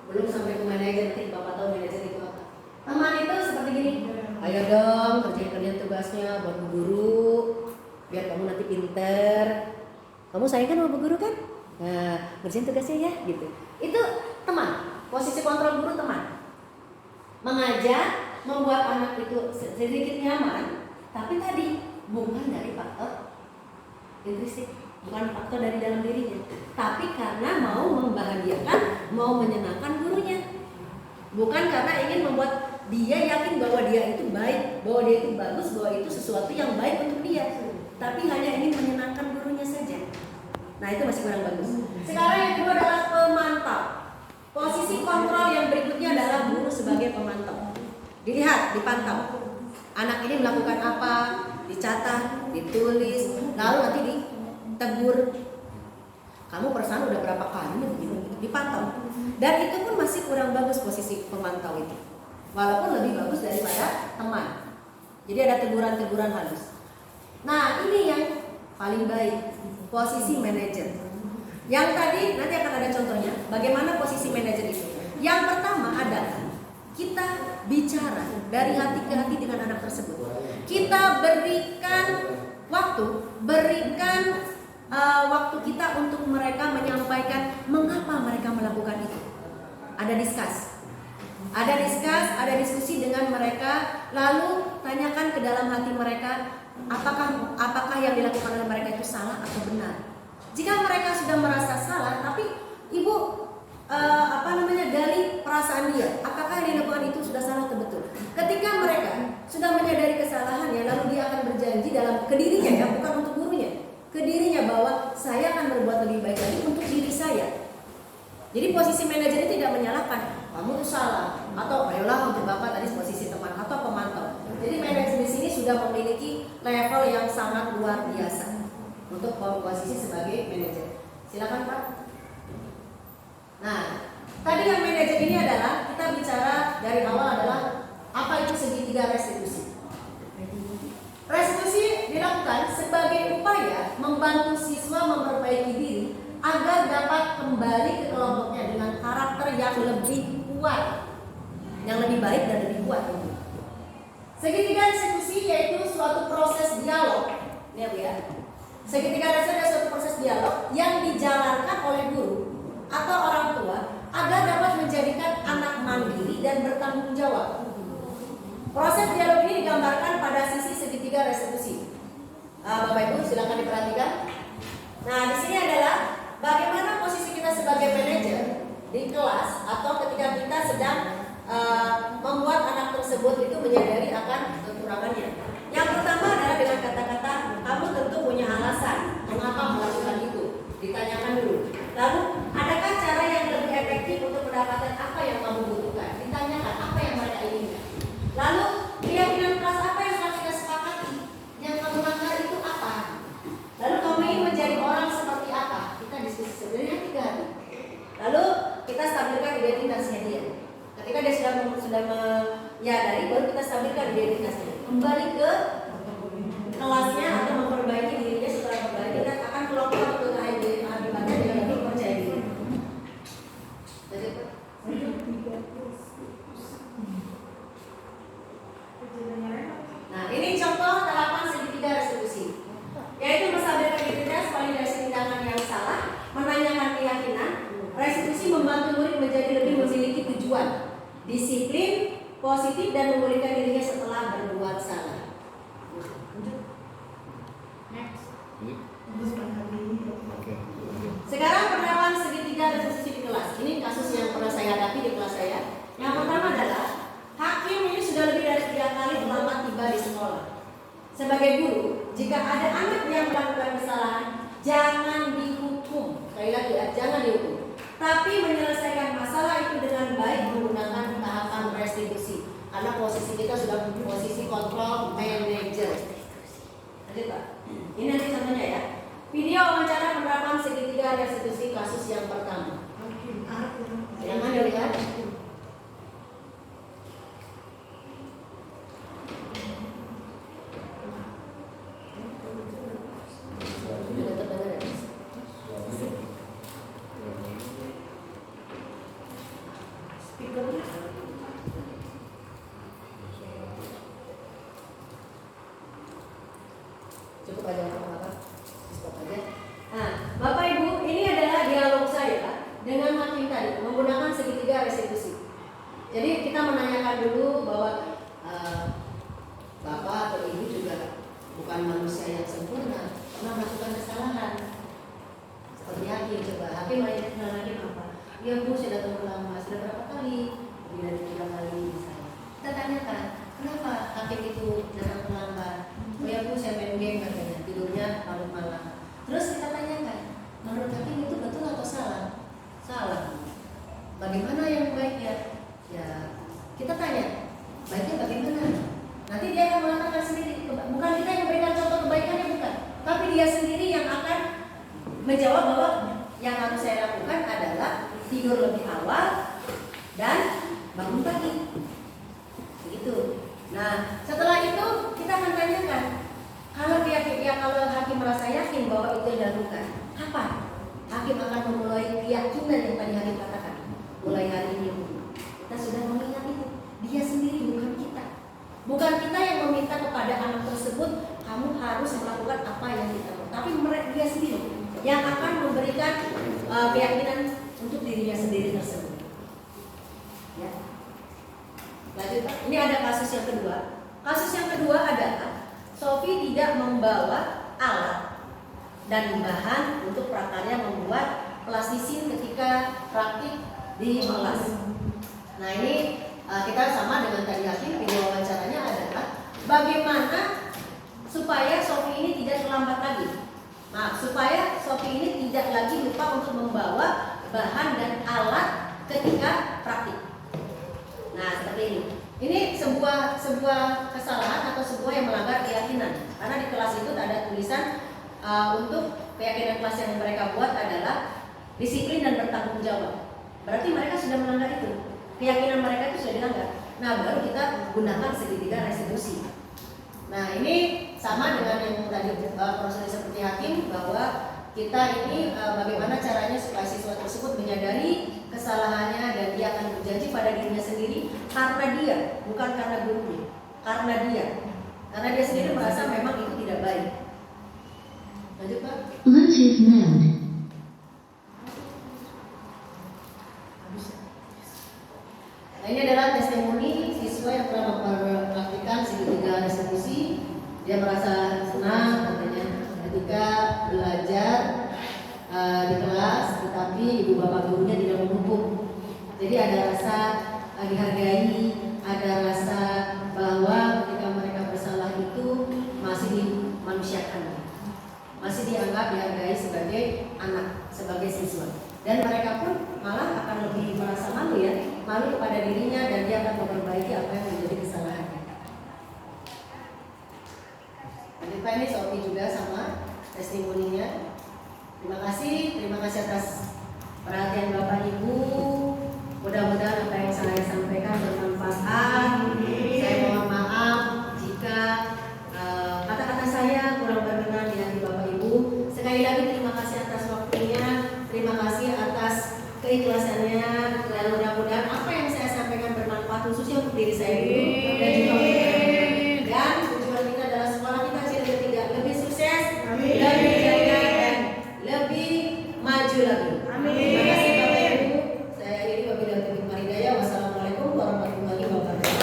belum sampai ke manajer. Nanti bapak tahu manajer itu apa. Teman itu seperti gini, ayo dong kerjain tugasnya buat bu guru, biar kamu nanti pinter. Kamu sayang kan sama bu guru kan? Nah, kerjain tugasnya ya, gitu. Itu teman. Posisi kontrol guru teman. Mengajak, membuat anak itu sedikit nyaman, tapi tadi bukan dari faktor intrinsik, bukan faktor dari dalam dirinya, tapi karena mau membahagiakan, mau menyenangkan gurunya, bukan karena ingin membuat dia yakin bahwa dia itu baik, bahwa dia itu bagus, bahwa itu sesuatu yang baik untuk dia, tapi hanya ingin menyenangkan gurunya saja. Nah, itu masih kurang bagus. Sekarang yang kedua adalah pemantau. Posisi kontrol yang berikutnya adalah guru sebagai pemantau. Dilihat, dipantau. Anak ini melakukan apa, dicatat, ditulis, lalu nanti ditegur. Kamu perasaan udah berapa kali begini, dipantau. Dan itu pun masih kurang bagus posisi pemantau itu. Walaupun lebih bagus daripada teman. Jadi ada teguran-teguran halus. Nah, ini yang paling baik, posisi manajer. Yang tadi nanti akan ada contohnya, bagaimana posisi manajer itu. Yang pertama adalah kita bicara dari hati ke hati dengan anak tersebut. Kita berikan waktu, waktu kita untuk mereka menyampaikan mengapa mereka melakukan itu. Ada diskusi dengan mereka, lalu tanyakan ke dalam hati mereka, apakah yang dilakukan oleh mereka itu salah atau benar. Jika mereka sudah merasa salah, tapi ibu gali perasaan dia, apakah yang dilakukan itu sudah salah atau betul. Ketika mereka sudah menyadari kesalahannya, lalu dia akan berjanji dalam ke dirinya ya, bukan untuk gurunya, ke dirinya bahwa saya akan berbuat lebih baik lagi untuk diri saya. Jadi posisi manajer itu tidak menyalahkan kamu itu salah, atau ayolah untuk bapak tadi posisi teman atau pemantau. Jadi manajer di sini sudah memiliki level yang sangat luar biasa untuk posisi sebagai manajer. Silakan Pak. Nah, tadi yang manajer ini adalah kita bicara dari awal adalah apa itu segitiga restitusi. Restitusi dilakukan sebagai upaya membantu siswa memperbaiki diri agar dapat kembali ke kelompoknya dengan karakter yang lebih kuat, yang lebih baik dan lebih kuat. Segitiga restitusi yaitu suatu proses dialog, ya Bu ya. Segitiga restitusi adalah suatu proses dialog yang dijalankan oleh guru atau orang tua agar dapat menjadikan anak mandiri dan bertanggung jawab. Proses dialog ini digambarkan pada sisi segitiga restitusi. Bapak Ibu silakan diperhatikan. Nah, di sini adalah bagaimana posisi kita sebagai manajer di kelas atau ketika kita sedang membuat anak tersebut itu menyadari akan kekurangannya. Yang pertama adalah dengan kata-kata kamu tentu punya alasan mengapa melakukan itu. Ditanyakan dulu. Lalu adakah cara yang lebih efektif untuk mendapatkan apa yang kamu butuhkan? Ditanyakan apa yang mereka inginkan. Lalu keyakinan kelas apa yang harus kita sepakati? Yang kamu langgar itu apa? Lalu kamu ingin menjadi orang seperti apa? Kita diskusi sebenarnya 3 hari. Lalu kita stabilkan identitasnya dia. Ketika dia sudah menyadari, baru kita stabilkan identitasnya. Kembali ke kelasnya atau memperbaiki dirinya. Setelah memperbaiki, kita akan kelompok untuk akibatnya dengan lebih percaya diri. Nah, ini contoh tahapan segitiga restitusi, yaitu menstabilkan identitas, validasi tindakan yang salah, menanyakan keyakinan. Restitusi membantu murid menjadi lebih memiliki tujuan, disiplin, positif, dan memulihkan dirinya setelah berbuat salah. Sekarang penerapan segitiga restitusi di kelas. Ini kasus yang pernah saya hadapi di kelas saya. Yang pertama adalah hakim ini sudah lebih dari 3 kali terlambat tiba di sekolah. Sebagai guru, jika ada anak yang melakukan kesalahan, jangan dihukum. Sekali lagi, jangan dihukum. Tapi menyelesaikan masalah itu dengan baik menggunakan tahapan restitusi.
karena posisi kita sudah posisi control manager. Lanjut Pak. Ini nanti contohnya ya. Video wawancara penerapan segitiga restitusi kasus yang pertama. Jangan dilihat. Cukup aja apa-apa. Stop aja. Nah, Bapak Ibu, ini adalah dialog saya dengan hakim tadi menggunakan segitiga restitusi. Jadi kita menanyakan dulu bahwa Bapak atau Ibu juga bukan manusia yang sempurna, pernah melakukan kesalahan. Seperti hakim, coba hakim menanyakan hakim apa? Ya Bu, saya datang terlambat, sudah berapa kali? Lebih dari 3 kali misalnya. Kita tanyakan, kenapa hakim itu datang terlambat? Oh ya Bu, saya main game katanya, tidurnya larut malam. Terus kita tanyakan, menurut hakim itu betul atau salah? Salah. Bagaimana yang baiknya? Ya, kita tanya, baiknya bagaimana? Nanti dia akan mengatakan sendiri, bukan kita yang memberikan contoh kebaikannya, bukan. Tapi dia sendiri yang akan menjawab bahwa yang harus saya lakukan adalah tidur lebih awal dan bangun pagi. Begitu. Nah, setelah itu kita akan tanyakan, kalau kalau hakim merasa yakin bahwa itu yang dilakukan, kapan hakim akan memulai keyakinan yang tadi hakim katakan? Mulai hari ini. Kita sudah mengingat itu. Dia sendiri, bukan kita. Bukan kita yang meminta kepada anak tersebut, kamu harus melakukan apa yang kita mau. Tapi dia sendiri yang akan memberikan keyakinan untuk dirinya sendiri tersebut. Ya. Lanjut Pak. Ini ada kasus yang kedua. Kasus yang kedua adalah Sophie tidak membawa alat dan bahan untuk prakarya membuat plastisin ketika praktik di kelas. Nah ini kita sama dengan tadi hakim, video wawancaranya adalah bagaimana supaya Sophie ini tidak terlambat lagi. Nah, supaya Sophie ini tidak lagi lupa untuk membawa bahan dan alat ketika praktik. Nah seperti ini. Ini sebuah kesalahan atau sebuah yang melanggar keyakinan. Karena di kelas itu ada tulisan untuk keyakinan kelas yang mereka buat adalah disiplin dan bertanggung jawab. Berarti mereka sudah melanggar itu. Keyakinan mereka itu sudah dilanggar. Nah baru kita gunakan segitiga restitusi. Nah ini sama dengan yang tadi prosedur seperti hakim, bahwa kita ini bagaimana caranya supaya siswa tersebut menyadari kesalahannya dan dia akan berjanji pada dirinya sendiri karena dia, bukan karena gurunya, karena dia sendiri merasa memang itu tidak baik. Lanjut Pak.
Bluetooth mode.
Nah ini adalah testimoni siswa yang telah mempraktikkan segitiga restitusi. Dia merasa senang katanya ketika belajar di kelas, tetapi ibu bapak gurunya tidak mendukung. Jadi ada rasa dihargai, ada rasa bahwa ketika mereka bersalah itu masih dimanusiakan, masih dianggap dihargai sebagai anak, sebagai siswa. Dan mereka pun malah akan lebih merasa malu ya, malu kepada dirinya, dan dia akan memperbaiki apa yang menjadi kesalahannya. Lanjut Pak, ini Sophie juga sama testimoninya. Terima kasih atas perhatian Bapak Ibu. Mudah-mudahan apa yang saya sampaikan bermanfaat. Saya mohon maaf jika kata-kata saya kurang berkenan di hati Bapak Ibu. Sekali lagi terima kasih atas waktunya, terima kasih atas keikhlasannya, dan mudah-mudahan apa yang saya sampaikan bermanfaat khususnya untuk diri saya dulu dan juga untuk teman-teman. Dan tujuan kita adalah sekolah kita tidak lebih sukses, lebih jaya, dan lebih maju lagi. Terima kasih Bapak Ibu. Saya akhiri wabillahi taufiq wal hidayah. Wassalamualaikum warahmatullahi wabarakatuh.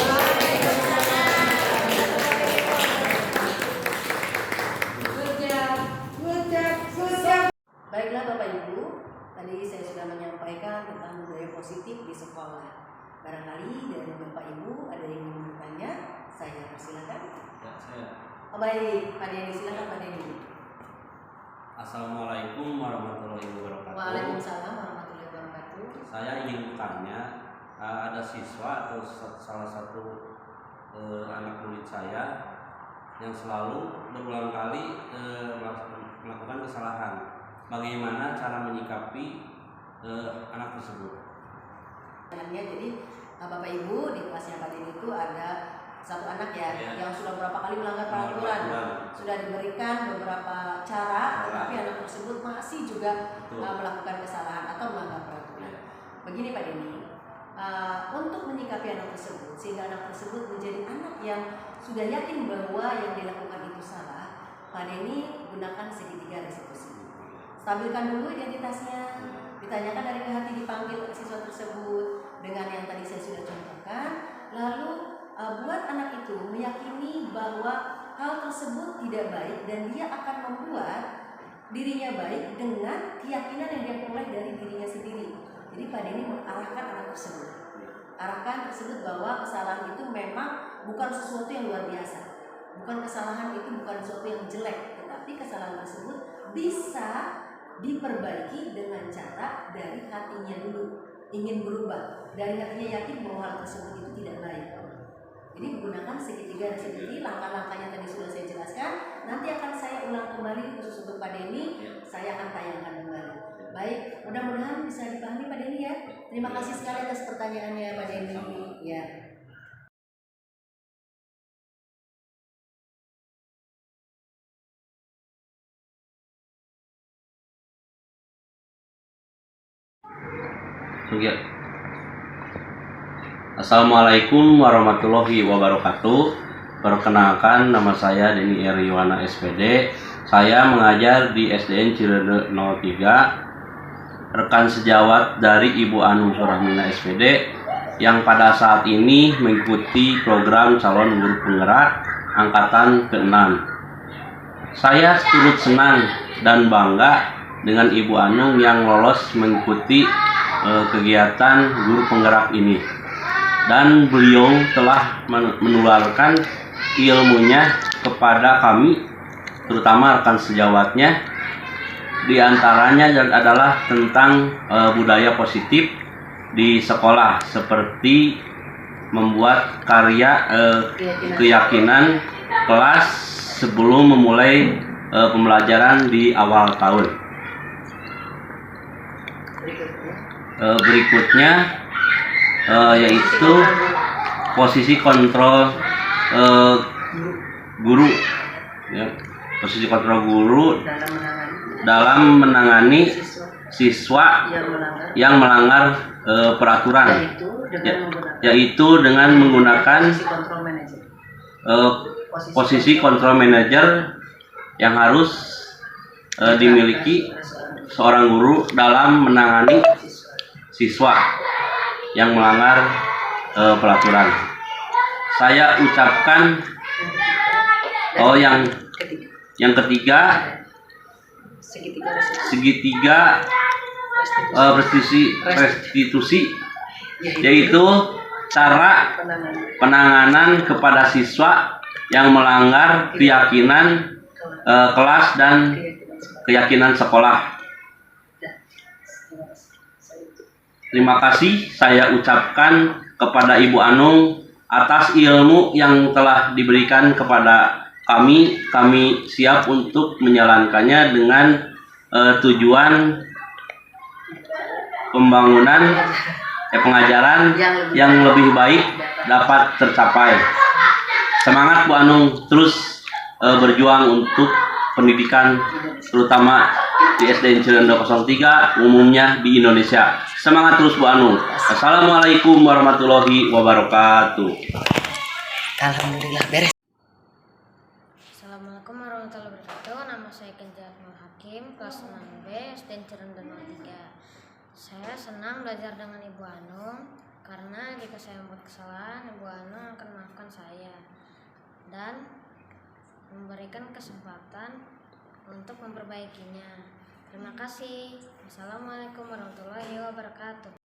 Baiklah Bapak Ibu, tadi saya sudah menyampaikan tentang budaya positif di sekolah. Barangkali dari Bapak Ibu ada yang ingin bertanya, saya persilakan.
Ya, saya.
Oh baik, Pak Denny, silakan Pak Denny.
Assalamualaikum warahmatullahi wabarakatuh.
Waalaikumsalam warahmatullahi wabarakatuh.
Saya ingin bertanya, ada siswa atau salah satu anak murid saya yang selalu berulang kali melakukan kesalahan. Bagaimana cara menyikapi anak tersebut?
Jadi Bapak Ibu, di kelasnya Pak Deni itu ada satu anak ya, yang sudah berapa kali melanggar peraturan, sudah diberikan beberapa cara, tetapi anak tersebut masih juga melakukan kesalahan atau melanggar peraturan. Begini Pak Deni, untuk menyikapi anak tersebut sehingga anak tersebut menjadi anak yang sudah yakin bahwa yang dilakukan itu salah, Pak Deni gunakan segitiga restitusi. Stabilkan dulu identitasnya, ditanyakan dari ke hati, dipanggil siswa tersebut dengan yang tadi saya sudah contohkan, lalu buat anak itu meyakini bahwa hal tersebut tidak baik dan dia akan membuat dirinya baik dengan keyakinan yang dia peroleh dari dirinya sendiri. Jadi Pak Deni mengarahkan anak tersebut, arahkan tersebut bahwa kesalahan itu memang bukan sesuatu yang luar biasa, bukan kesalahan itu bukan sesuatu yang jelek, tetapi kesalahan tersebut bisa diperbaiki dengan cara dari hatinya dulu ingin berubah, dari hatinya yakin bahwa hal tersebut itu tidak baik. Jadi menggunakan segitiga restitusi, langkah-langkahnya tadi sudah saya jelaskan. Nanti akan saya ulang kembali khusus untuk Pak Deni, saya akan tayangkan kembali. Baik, mudah-mudahan bisa dipahami Pak Deni ya. Terima kasih sekali atas pertanyaannya Pak Deni. Ya.
Assalamualaikum warahmatullahi wabarakatuh. Perkenalkan, nama saya Deni Eriwana SPD. Saya mengajar di SDN Cirende 03. Rekan sejawat dari Ibu Anu Surahmina SPD yang pada saat ini mengikuti program calon guru penggerak angkatan ke-6. Saya turut senang dan bangga dengan Ibu Anung yang lolos mengikuti kegiatan guru penggerak ini, dan beliau telah menularkan ilmunya kepada kami, terutama rekan sejawatnya. Di antaranya adalah tentang budaya positif di sekolah, seperti membuat karya keyakinan kelas sebelum memulai pembelajaran di awal tahun. Berikutnya yaitu posisi kontrol guru, ya, posisi kontrol guru dalam menangani siswa yang melanggar peraturan, yaitu dengan menggunakan posisi kontrol manajer yang harus dimiliki seorang guru dalam menangani siswa yang melanggar peraturan. Saya ucapkan yang ketiga segitiga restitusi, yaitu cara penanganan kepada siswa yang melanggar keyakinan kelas dan keyakinan sekolah. Terima kasih saya ucapkan kepada Ibu Anung atas ilmu yang telah diberikan kepada kami. Kami siap untuk menjalankannya dengan tujuan pembangunan pengajaran yang lebih baik dapat tercapai. Semangat Bu Anung, terus berjuang untuk pendidikan, terutama di SDN Cirende 03 umumnya di Indonesia. Semangat terus Bu Anung. Assalamualaikum warahmatullahi wabarakatuh.
Alhamdulillah beres.
Assalamualaikum warahmatullahi wabarakatuh. Nama saya Kenja Nur Hakim, kelas 6B, SDN Cirende 03. Saya senang belajar dengan Ibu Anung karena jika saya membuat kesalahan, Ibu Anung akan memaafkan saya dan memberikan kesempatan untuk memperbaikinya. Terima kasih. Assalamualaikum warahmatullahi wabarakatuh.